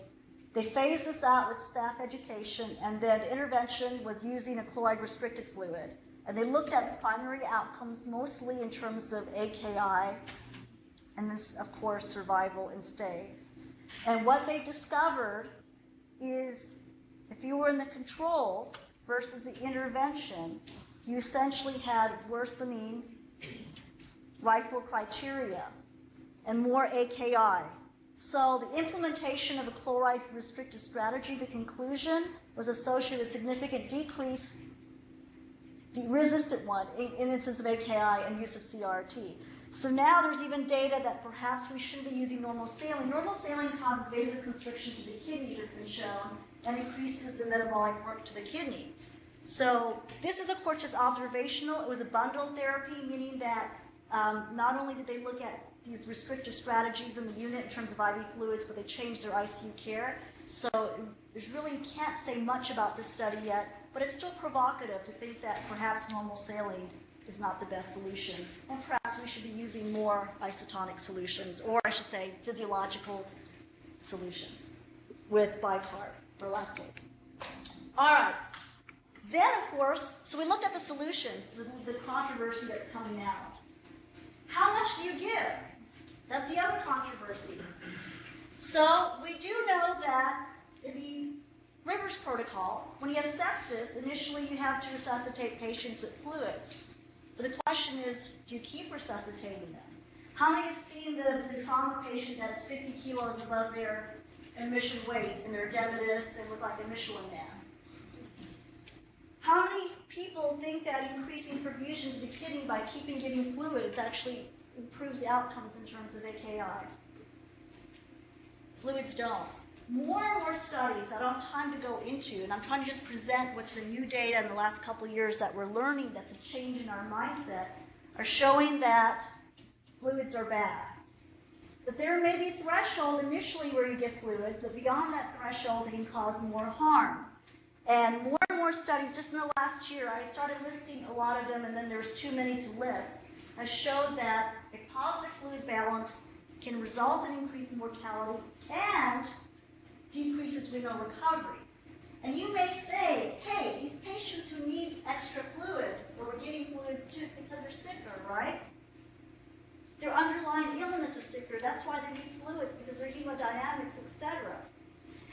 They phased this out with staff education, and then intervention was using a chloride restricted fluid. And they looked at primary outcomes mostly in terms of AKI, and then, of course, survival and stay. And what they discovered is if you were in the control versus the intervention, you essentially had worsening rifle criteria and more AKI. So the implementation of a chloride restrictive strategy, the conclusion was associated with significant decrease, the resistant one, in instance of AKI and use of CRT. So now there's even data that perhaps we shouldn't be using normal saline. Normal saline causes vasoconstriction to the kidneys, it's been shown, and increases the metabolic work to the kidney. So this is, of course, just observational. It was a bundled therapy, meaning that not only did they look at these restrictive strategies in the unit in terms of IV fluids, but they changed their ICU care. So there's really, you can't say much about this study yet, but it's still provocative to think that perhaps normal saline is not the best solution, and perhaps we should be using more isotonic solutions, or I should say physiological solutions with bicarb or lactate. All right. Then, of course, so we looked at the solutions, the controversy that's coming out. How much do you give? That's the other controversy. So we do know that in the Rivers protocol, when you have sepsis, initially you have to resuscitate patients with fluids. But the question is, do you keep resuscitating them? How many have seen the trauma patient that's 50 kilos above their admission weight and they're edematous, they look like a Michelin man? How many people think that increasing perfusion to the kidney by keeping giving fluids actually improves the outcomes in terms of AKI. Fluids don't. More and more studies I don't have time to go into, and I'm trying to just present what's the new data in the last couple of years that we're learning that's a change in our mindset, are showing that fluids are bad. That there may be a threshold initially where you get fluids, but beyond that threshold, it can cause more harm. And more studies, just in the last year, I started listing a lot of them, and then there's too many to list, has showed that a positive fluid balance can result in increased mortality and decreases renal recovery. And you may say, hey, these patients who need extra fluids, or we're giving fluids too because they're sicker, right? Their underlying illness is sicker. That's why they need fluids, because their hemodynamics, etc.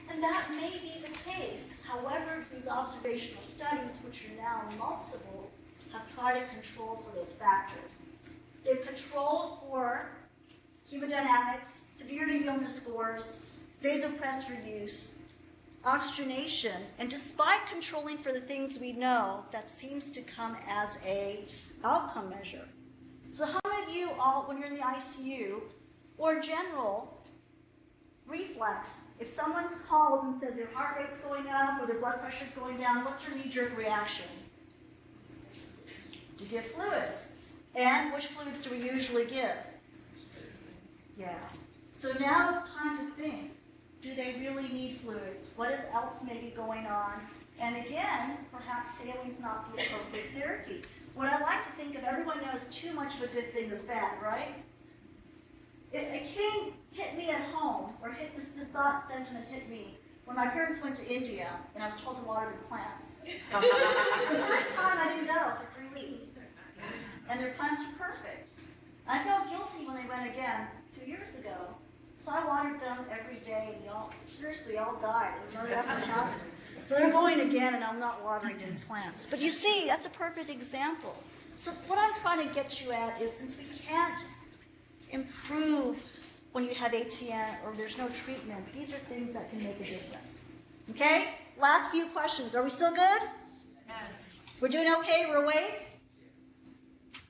And that may be the case. However, these observational studies, which are now multiple, have tried to control for those factors. They've controlled for hemodynamics, severity of illness scores, vasopressor use, oxygenation, and despite controlling for the things we know, that seems to come as a outcome measure. So how many of you all, when you're in the ICU, or in general, reflex, if someone calls and says their heart rate's going up or their blood pressure's going down, what's your knee-jerk reaction? To give fluids. And which fluids do we usually give? Yeah. So now it's time to think. Do they really need fluids? What else may be going on? And again, perhaps saling's not the appropriate therapy. What I like to think of, everyone knows too much of a good thing is bad, right? A king hit me at home, or this thought sentiment hit me when my parents went to India and I was told to water their plants. The first time I didn't go for 3 weeks. And their plants were perfect. I felt guilty when they went again 2 years ago. So I watered them every day, and they all died. None of that's what happened. So they're going again, and I'm not watering any plants. But you see, that's a perfect example. So what I'm trying to get you at is, since we can't improve when you have ATN or there's no treatment, these are things that can make a difference. Okay? Last few questions. Are we still good? Yes. We're doing okay? We're awake?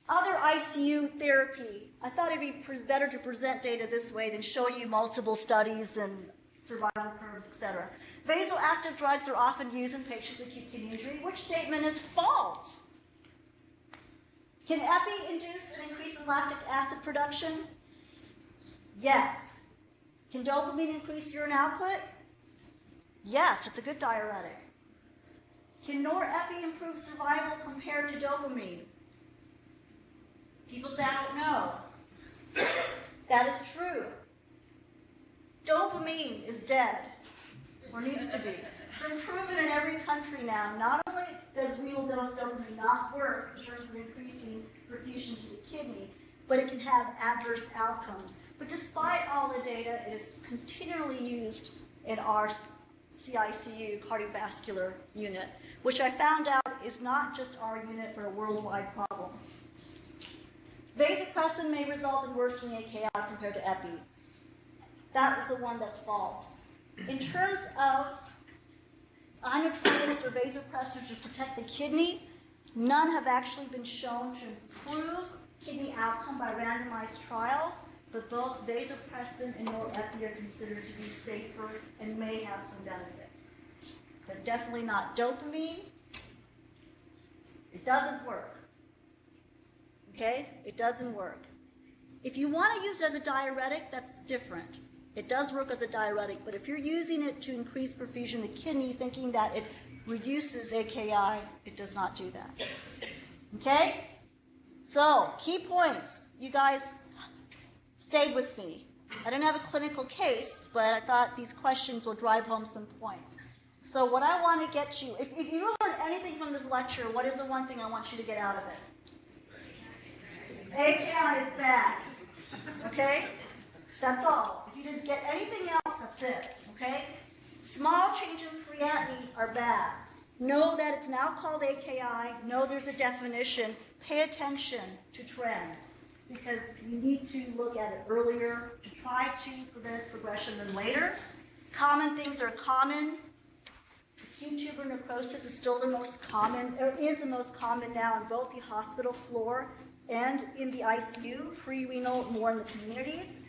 Other ICU therapy. I thought it'd be better to present data this way than show you multiple studies and survival curves, etc. Vasoactive drugs are often used in patients with acute kidney injury. Which statement is false? Can epi induce an increase in lactic acid production? Yes. Can dopamine increase urine output? Yes, it's a good diuretic. Can norepi improve survival compared to dopamine? People say, I don't know. That is true. Dopamine is dead, or needs to be. It's been proven in every country now. Not only does renal dose dopamine not work in terms of increasing perfusion to the kidney, but it can have adverse outcomes. But despite all the data, it is continually used in our CICU cardiovascular unit, which I found out is not just our unit, but a worldwide problem. Vasopressin may result in worsening AKI compared to epi. That was the one that's false. In terms of inotropics or vasopressors to protect the kidney, none have actually been shown to improve kidney outcome by randomized trials, but both vasopressin and norepi are considered to be safer and may have some benefit. But definitely not dopamine. It doesn't work. Okay? It doesn't work. If you want to use it as a diuretic, that's different. It does work as a diuretic, but if you're using it to increase perfusion of the kidney, thinking that it reduces AKI, it does not do that. Okay? So, key points. You guys stayed with me. I didn't have a clinical case, but I thought these questions will drive home some points. So what I want to get you, if you learn anything from this lecture, what is the one thing I want you to get out of it? AKI is bad. Okay? That's all. If you didn't get anything else, that's it. Okay? Small changes in creatinine are bad. Know that it's now called AKI. Know there's a definition. Pay attention to trends, because you need to look at it earlier to try to prevent its progression than later. Common things are common. Acute tuberous necrosis is still the most common, or is the most common now on both the hospital floor and in the ICU, pre-renal more in the communities.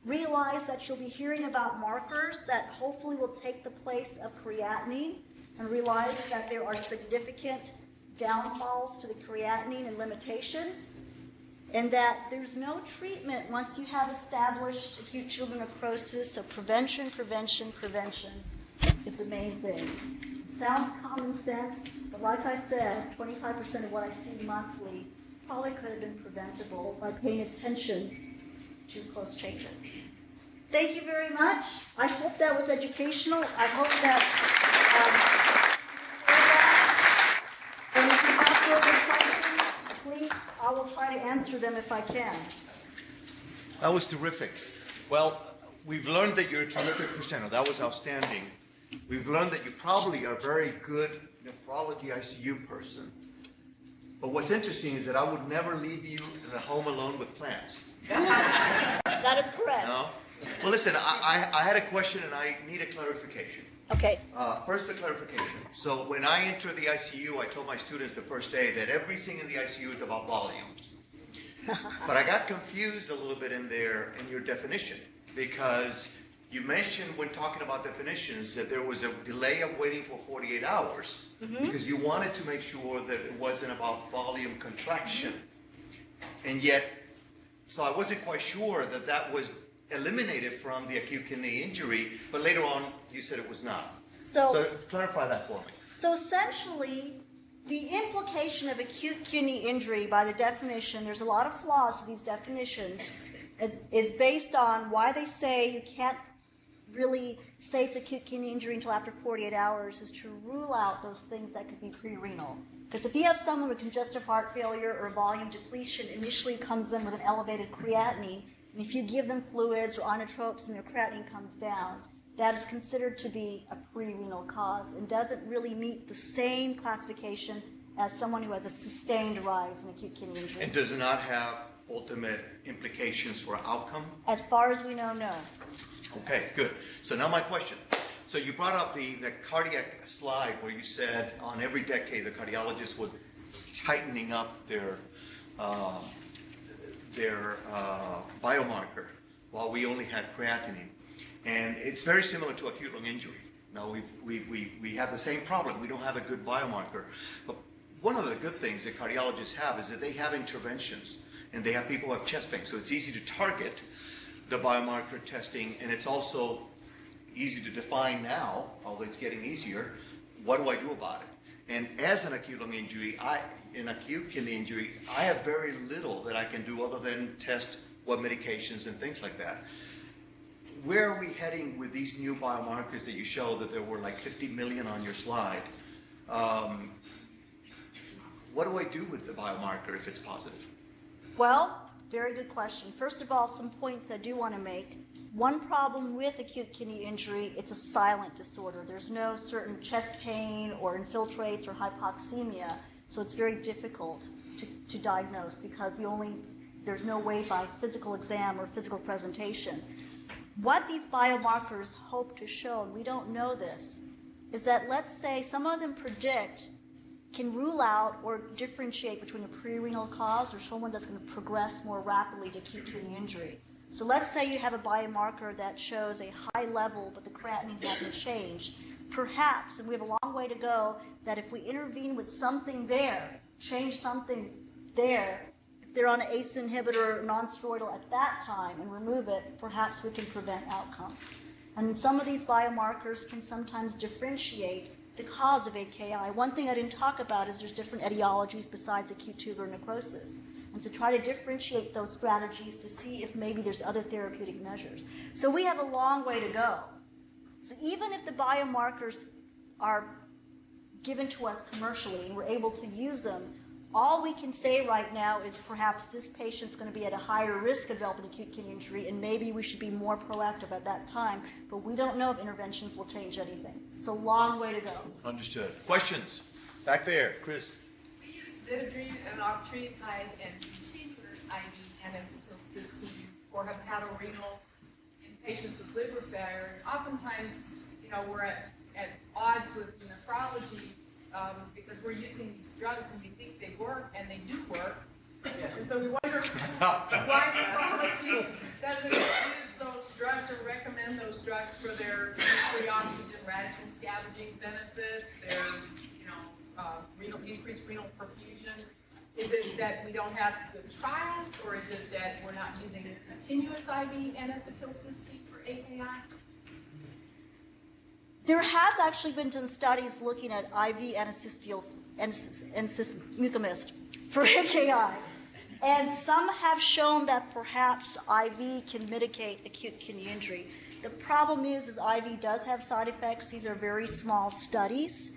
Realize that you'll be hearing about markers that hopefully will take the place of creatinine, and realize that there are significant downfalls to the creatinine and limitations, and that there's no treatment once you have established acute tubular necrosis, so prevention is the main thing. It sounds common sense, but like I said, 25% of what I see monthly probably could have been preventable by paying attention to close changes. Thank you very much. I hope that was educational. I hope that and if you have further questions, please, I will try to answer them if I can. That was terrific. Well, we've learned that you're a terrific presenter. That was outstanding. We've learned that you probably are a very good nephrology ICU person. But what's interesting is that I would never leave you in a home alone with plants. That is correct. No? Well, listen, I had a question and I need a clarification. Okay. First, the clarification. So when I entered the ICU, I told my students the first day that everything in the ICU is about volume. But I got confused a little bit in your definition, because you mentioned when talking about definitions that there was a delay of waiting for 48 hours because you wanted to make sure that it wasn't about volume contraction. And yet, so I wasn't quite sure that that was eliminated from the acute kidney injury, but later on you said it was not. So clarify that for me. So essentially, the implication of acute kidney injury by the definition, there's a lot of flaws to these definitions, is based on why they say you can't really say it's acute kidney injury until after 48 hours, is to rule out those things that could be pre-renal. Because if you have someone with congestive heart failure or volume depletion, initially comes in with an elevated creatinine, and if you give them fluids or inotropes and their creatinine comes down, that is considered to be a pre-renal cause and doesn't really meet the same classification as someone who has a sustained rise in acute kidney injury. And does not have ultimate implications for outcome? As far as we know, no. Okay, good. So now my question. So you brought up the cardiac slide where you said on every decade the cardiologists would tightening up their biomarker while we only had creatinine. And it's very similar to acute lung injury. Now we have the same problem. We don't have a good biomarker. But one of the good things that cardiologists have is that they have interventions and they have people who have chest pain. So it's easy to target the biomarker testing, and it's also easy to define now, although it's getting easier. What do I do about it? And as an acute lung injury, in acute kidney injury, I have very little that I can do other than test what medications and things like that. Where are we heading with these new biomarkers that you show that there were like 50 million on your slide? What do I do with the biomarker if it's positive? Well, very good question. First of all, some points I do want to make. One problem with acute kidney injury, it's a silent disorder. There's no certain chest pain or infiltrates or hypoxemia, so it's very difficult to diagnose because there's no way by physical exam or physical presentation. What these biomarkers hope to show, and we don't know this, is that let's say some of them can rule out or differentiate between a pre-renal cause or someone that's going to progress more rapidly to acute kidney injury. So let's say you have a biomarker that shows a high level, but the creatinine hasn't changed. Perhaps, and we have a long way to go, that if we intervene with something there, change something there, if they're on an ACE inhibitor or non-steroidal at that time and remove it, perhaps we can prevent outcomes. And some of these biomarkers can sometimes differentiate the cause of AKI. One thing I didn't talk about is there's different etiologies besides acute tubular necrosis. And so try to differentiate those strategies to see if maybe there's other therapeutic measures. So we have a long way to go. So even if the biomarkers are given to us commercially and we're able to use them, all we can say right now is perhaps this patient's going to be at a higher risk of developing acute kidney injury, and maybe we should be more proactive at that time, but we don't know if interventions will change anything. It's a long way to go. Understood. Questions? Back there, Chris. We use Vitadrine and octreotide and ventricular IV N-acetylcysteine for hepatorenal in patients with liver failure. And oftentimes, we're at odds with nephrology because we're using these drugs and we think they work, and they do work, And so we wonder why nephrology doesn't use those drugs or recommend those drugs for their free oxygen radical scavenging benefits, their increased renal perfusion. Is it that we don't have good trials, or is it that we're not using continuous IV N-acetylcysteine for AKI? There has actually been some studies looking at IV mucomist for AKI, and some have shown that perhaps IV can mitigate acute kidney injury. The problem is IV does have side effects. These are very small studies.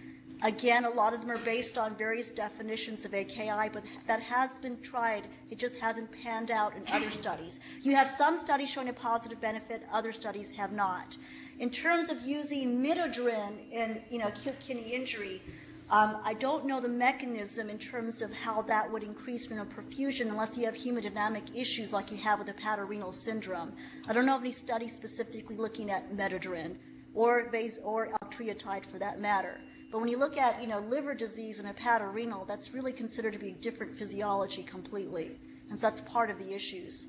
Again, a lot of them are based on various definitions of AKI, but that has been tried. It just hasn't panned out in other studies. You have some studies showing a positive benefit, other studies have not. In terms of using midodrine in acute kidney injury, I don't know the mechanism in terms of how that would increase renal perfusion unless you have hemodynamic issues like you have with hepatorenal syndrome. I don't know of any studies specifically looking at midodrine or altriotide for that matter. But when you look at liver disease and hepatorenal, that's really considered to be different physiology completely, and so that's part of the issues.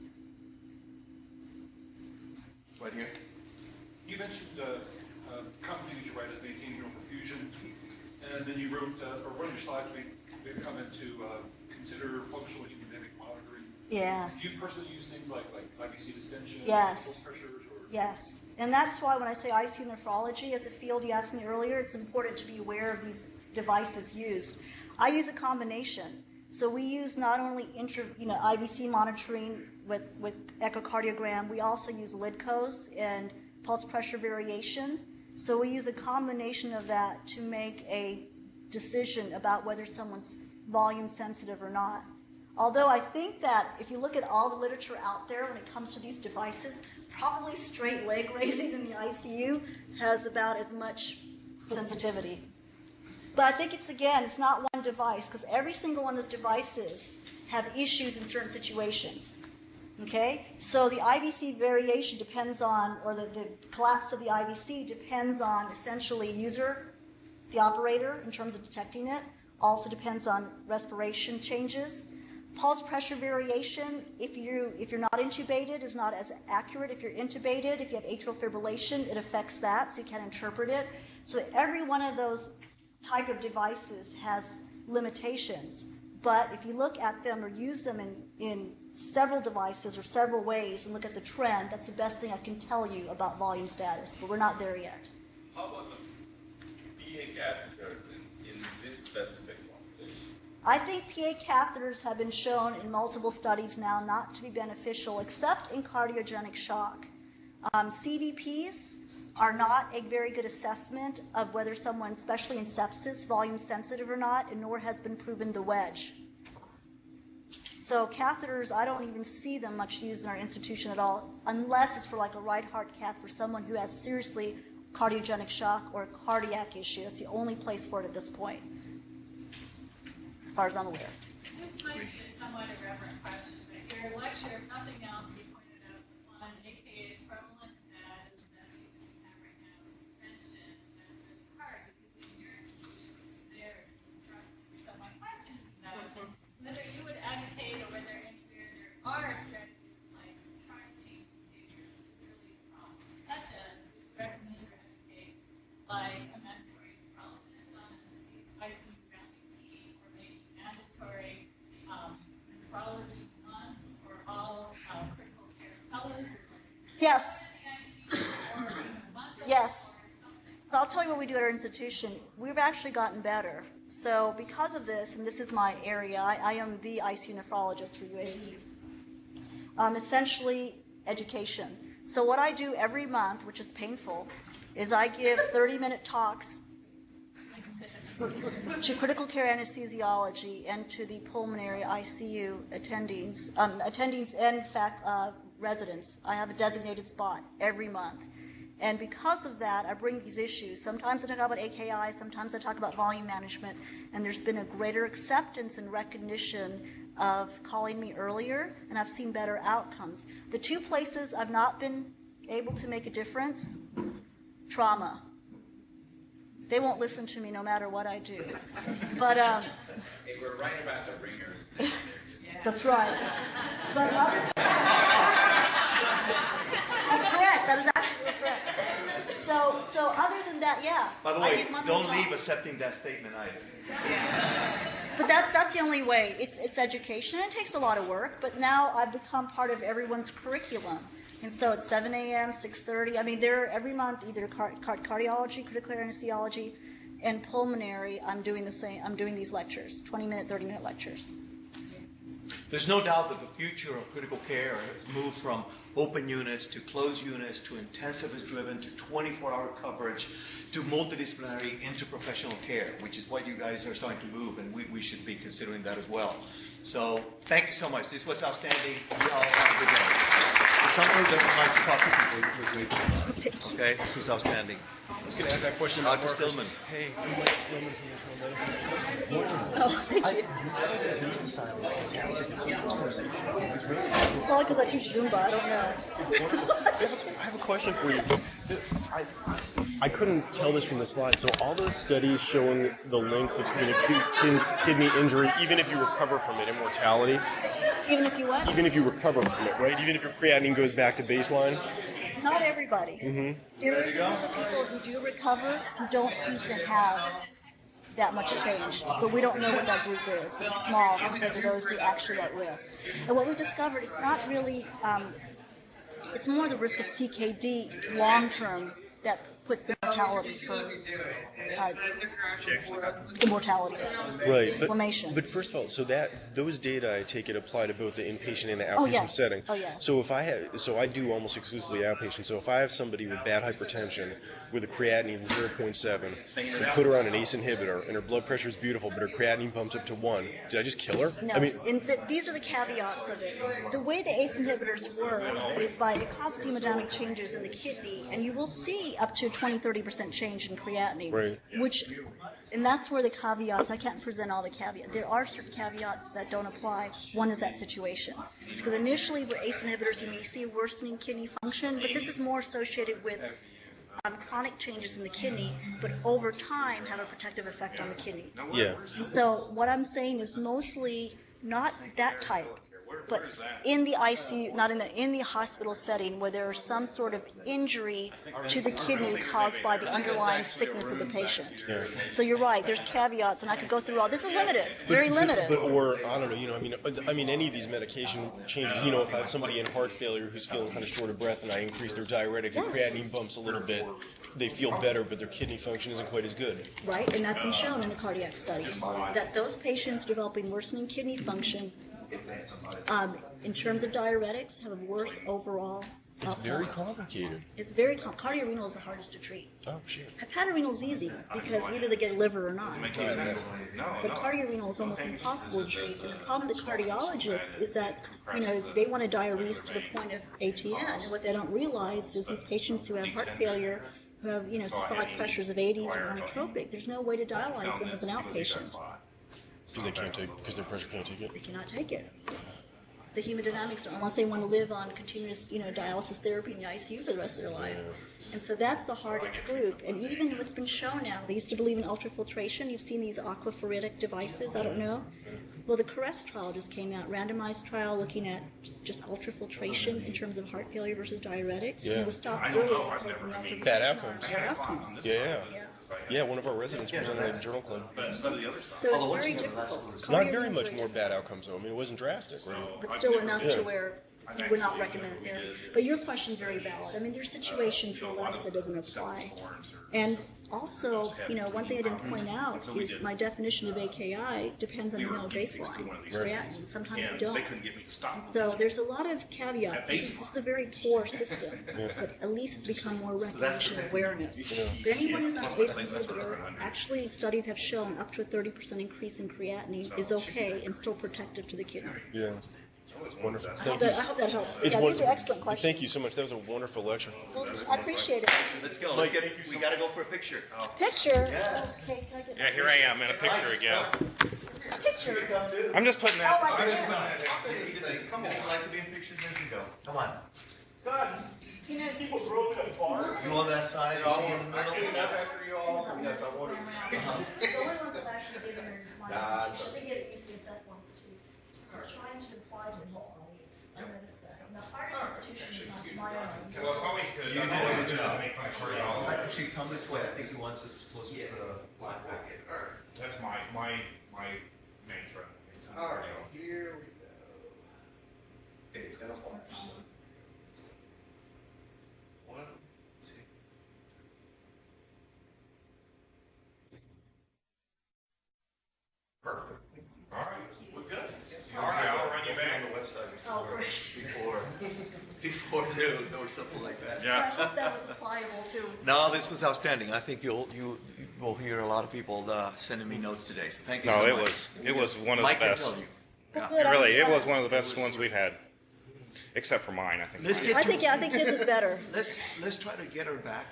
Right here. You mentioned common thing that you write is maintaining renal perfusion, and then you wrote, or one of your slides made a comment to consider functional hemodynamic monitoring. Yes. Do you personally use things like IVC distension, yes. blood pressures, or? Yes, and that's why when I say ICU nephrology as a field, you asked me earlier, it's important to be aware of these devices used. I use a combination. So we use not only IVC monitoring with echocardiogram, we also use LIDCOs and pulse pressure variation. So we use a combination of that to make a decision about whether someone's volume sensitive or not. Although I think that if you look at all the literature out there when it comes to these devices, probably straight leg raising in the ICU has about as much sensitivity. But I think it's not one device, because every single one of those devices have issues in certain situations. Okay? So the IVC variation depends on, or the collapse of the IVC depends on essentially user, the operator, in terms of detecting it. Also depends on respiration changes. Pulse pressure variation, if you're not intubated, is not as accurate. If you're intubated, if you have atrial fibrillation, it affects that, so you can't interpret it. So every one of those type of devices has limitations. But if you look at them or use them in several devices or several ways and look at the trend, that's the best thing I can tell you about volume status, but we're not there yet. How about the PA catheters in this specific population? I think PA catheters have been shown in multiple studies now not to be beneficial except in cardiogenic shock. CVPs are not a very good assessment of whether someone, especially in sepsis, volume sensitive or not, and nor has been proven the wedge. So catheters, I don't even see them much used in our institution at all, unless it's for like a right heart cath for someone who has seriously cardiogenic shock or a cardiac issue. That's the only place for it at this point, as far as I'm aware. This might be a somewhat irreverent question, but your lecture, if nothing else, you pointed out that one AKA is prevalent, and that is the best thing that we have right now is prevention. That's really hard because in your institution, there is struggling. So my question is whether you would advocate or whether there are strategies like trying to change behavior to really problems, such as we recommend or advocate like a mandatory nephrologist on an ICU rounding team, or maybe mandatory nephrology months for all critical care fellows. Yes. Yes. So I'll tell you what we do at our institution. We've actually gotten better. So because of this, and this is my area, I am the ICU nephrologist for UAE. Essentially, education. So what I do every month, which is painful, is I give 30-minute talks to critical care anesthesiology and to the pulmonary ICU attendings and, in fact, residents. I have a designated spot every month. And because of that, I bring these issues. Sometimes I talk about AKI, sometimes I talk about volume management, and there's been a greater acceptance and recognition of calling me earlier, and I've seen better outcomes. The two places I've not been able to make a difference, trauma. They won't listen to me no matter what I do. But Hey, we're right about the ringers. That's right. But other that's correct. That is actually correct. So other than that, yeah. By the I way, give monthly don't leave talks. accepting that statement either. But that's the only way. It's education, and it takes a lot of work. But now I've become part of everyone's curriculum, and so it's 7 a.m., 6:30. I mean, they're every month either cardiology, critical care anesthesiology, and pulmonary. I'm doing the same. I'm doing these lectures, 20-minute, 30-minute lectures. There's no doubt that the future of critical care has moved from open units to closed units to intensivist driven to 24-hour coverage to multidisciplinary interprofessional care, which is what you guys are starting to move, and we should be considering that as well. So thank you so much. This was outstanding. You all have a good day. If somebody doesn't like to talk to people, we're grateful. Okay, this was outstanding. I was going to ask that question about Dr. Marcus. Stillman. Hey, I'm Mike Stillman from Nephrology. Oh, thank you. Your presentation style is fantastic. It's so conversation. It's really Probably because I teach Zumba. I don't know. I have a question for you. I couldn't tell this from the slide. So all those studies showing the link between acute kidney injury, even if you recover from it, and mortality. Even if you what? Even if you recover from it, right? Even if your creatinine goes back to baseline. Not everybody. Mm-hmm. There is a group of people who do recover who don't seem to have that much change, but we don't know what that group is. It's small compared to those who actually are at risk. And what we discovered, it's not really, it's more the risk of CKD long term that puts the mortality for immortality, Right, inflammation. but first of all, so those data I take it apply to both the inpatient and the outpatient Oh, yes. setting. Oh, yes. So I do almost exclusively outpatient. So if I have somebody with bad hypertension with a creatinine of 0.7 and put her on an ACE inhibitor and her blood pressure is beautiful, but her creatinine bumps up to 1, did I just kill her? No, I mean, these are the caveats of it. The way the ACE inhibitors work is by it causes hemodynamic changes in the kidney, and you will see up to 20-30% change in creatinine. Right. And that's where the caveats, I can't present all the caveats. There are certain caveats that don't apply. One is that situation. Because initially with ACE inhibitors, you may see a worsening kidney function, but this is more associated with chronic changes in the kidney, but over time have a protective effect on the kidney. yeah. So what I'm saying is mostly not that type, but in the ICU, not in the hospital setting where there is some sort of injury to the kidney caused by the underlying sickness of the patient. Yeah. So you're right. There's caveats, and I could go through all. This is limited, very limited. Or I don't know, I mean, any of these medication changes. If I have somebody in heart failure who's feeling kind of short of breath, and I increase their diuretic, and Yes. creatinine bumps a little bit, they feel better, but their kidney function isn't quite as good. Right, and that's been shown in the cardiac studies that those patients developing worsening kidney function, in terms of diuretics, have a worse overall It's outcome. very complicated. It's very cardiorenal is the hardest to treat. Oh shit. Hepatorenal is easy because either they get a liver or not. But cardiorenal is almost impossible to treat. And the problem with the cardiologist is that they want to diurese to the point of ATN, and what they don't realize is these patients who have heart failure, who have systolic pressures of 80s or inotropic, there's no way to dialyze them as an outpatient. Because their pressure can't take it. They cannot take it. The hemodynamics are, unless they want to live on continuous, dialysis therapy in the ICU for the rest of their life. And so that's the hardest group. And even what's been shown now, they used to believe in ultrafiltration. You've seen these aquaphoretic devices, I don't know. Well, the CARESS trial just came out, randomized trial looking at just ultrafiltration in terms of heart failure versus diuretics. Yeah. And it was stopped early because of the ultrafiltration. Bad outcomes. Bad outcomes. Yeah. Yeah, one of our residents presented at the journal club. So it's very difficult. Not very Cardiorenal's much more bad outcomes though. I mean, it wasn't drastic, right? But still enough Yeah. to where you would not recommend therapy. But your question's very valid. I mean, there's situations where LASA doesn't apply. And also, one thing I didn't point out is my definition of AKI depends on the baseline creatinine. Sometimes you don't. So there's a lot of caveats. This is a very poor system, but at least it's become more recognition and awareness. But anyone who's on ACE inhibitor, actually studies have shown up to a 30% increase in creatinine is okay and still protective to the kidney. Yeah. Wonderful. I hope that helps. It's These wonderful. are excellent questions. Thank you so much. That was a wonderful lecture. Well, I appreciate it. Let's go. We got to go for a picture. Picture? Yes. Okay, can I get Yeah, here I am in a picture again. picture? I'm just putting that. Oh, my goodness. Come on. If you'd like to be in pictures, there you go. Come on. People You on that side? You see in the middle? after you all, so yes, I wanted to see. The only ones I've actually given her is mine. Nah, it's I think it used to set once too. It's trying to apply to the whole audience. I noticed that. Now, higher institution is not my own. Well, it's always good. You I'm did a always good good job. to make fun of cardiology. Actually, come this way. I think he wants us closer to the black book. That's my mantra. All right, here we go. Okay, it's gonna flash. So. 1, 2. Perfect. All right. We're good. All right, I'll run you On back. the website Oh, before noon or something like that. So I hope that was applicable too. No, this was outstanding. I think you will hear a lot of people sending me notes today. So thank you so No, much. it was one of Mike the can best. tell you. Well, Yeah. good, I'm Really, it glad. was one of the best ones we've had, except for mine. I think. Let's get I think his is better. let's try to get her back.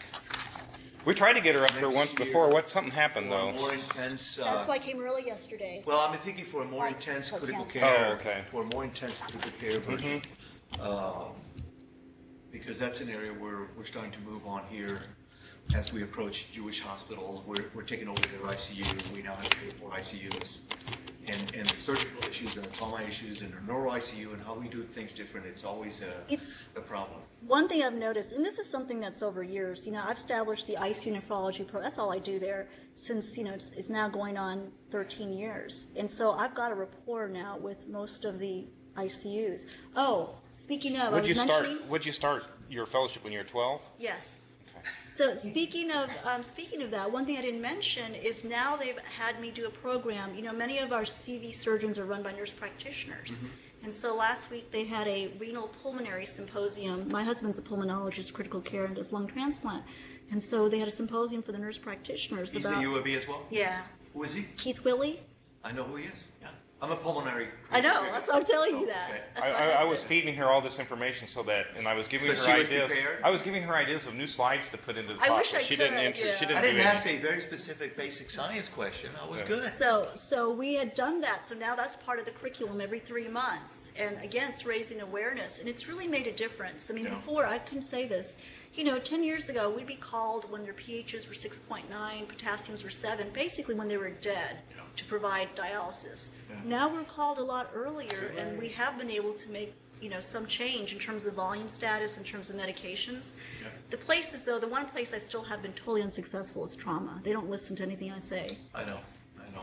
We tried to get her up here Next once year before. Something happened for a though. more intense. That's why I came early yesterday. Well, I'm thinking for a more intense critical cancer. care. Oh, okay. For a more intense critical care version. Because that's an area where we're starting to move on here as we approach Jewish hospitals. We're taking over their ICU. We now have 3 or 4 ICUs. And the surgical issues and the trauma issues and the neuro ICU and how we do things different, it's always a problem. One thing I've noticed, and this is something that's over years, I've established the ICU nephrology pro. That's all I do there since, it's now going on 13 years. And so I've got a rapport now with most of the ICUs. Oh, speaking of, Would you start your fellowship when you were 12? Yes. So speaking of that, one thing I didn't mention is now they've had me do a program. Many of our CV surgeons are run by nurse practitioners. And so last week they had a renal pulmonary symposium. My husband's a pulmonologist, critical care, and does lung transplant. And so they had a symposium for the nurse practitioners He's about. a UAB as well? Yeah. Who is he? Keith Willie. I know who he is. Yeah. I'm a pulmonary. I know. That's why I'm telling you Oh, that. okay. That's my I was husband. feeding her all this information and I was giving So her she was ideas. prepared? I was giving her ideas of new slides to put into the I talk. wish but I she could, didn't yeah. She didn't I do didn't ask anything. a very specific basic science question. I was Yeah. good. So we had done that. So now that's part of the curriculum every 3 months. And again, it's raising awareness, and it's really made a difference. I mean, Yeah. before I couldn't say this. 10 years ago, we'd be called when their pHs were 6.9, potassiums were 7, basically when they were dead, Yeah. to provide dialysis. Yeah. Now we're called a lot earlier, and we have been able to make some change in terms of volume status, in terms of medications. Yeah. The places, though, the one place I still have been totally unsuccessful is trauma. They don't listen to anything I say. I know.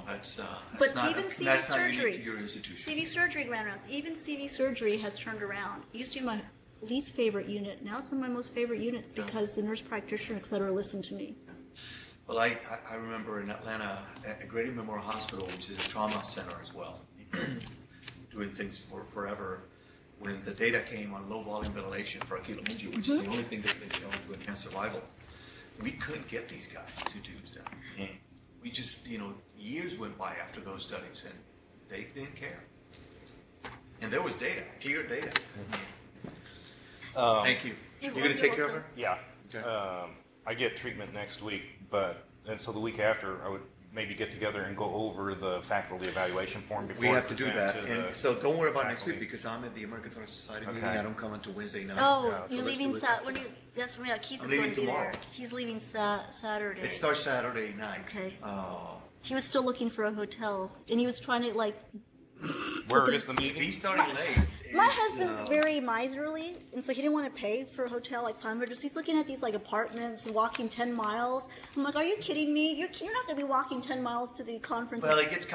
That's But not, even CV that's not surgery, unique to your institution. CV surgery ran around. Even CV surgery has turned around. It used to be my least favorite unit. Now it's one of my most favorite units because the nurse practitioner, et cetera, listened to me. Well, I remember in Atlanta at Grady Memorial Hospital, which is a trauma center as well, doing things for forever. When the data came on low volume ventilation for acute lung injury, which is the only thing that's been shown to enhance survival, we couldn't get these guys to do that. We just, years went by after those studies, and they didn't care. And there was data, clear data. Thank you. You're going to take care of her? Yeah. Okay. I get treatment next week, and so the week after I would maybe get together and go over the faculty evaluation form before We I have to do present that, to and the so don't worry about next faculty. week because I'm at the American Thoracic Society meeting. Okay. I don't come until Wednesday night. Oh, Yeah, so you're let's leaving do it Sat. that way. That's when Keith I'm is going leaving to be tomorrow. there. He's leaving Saturday. It starts Saturday night. Okay. Oh. He was still looking for a hotel, and he was trying to Where is the If meeting? he's starting late. My it's, husband's very miserly, and so he didn't want to pay for a hotel like $500. So he's looking at these apartments and walking 10 miles. I'm like, are you kidding me? You're not going to be walking 10 miles to the conference. Well, it gets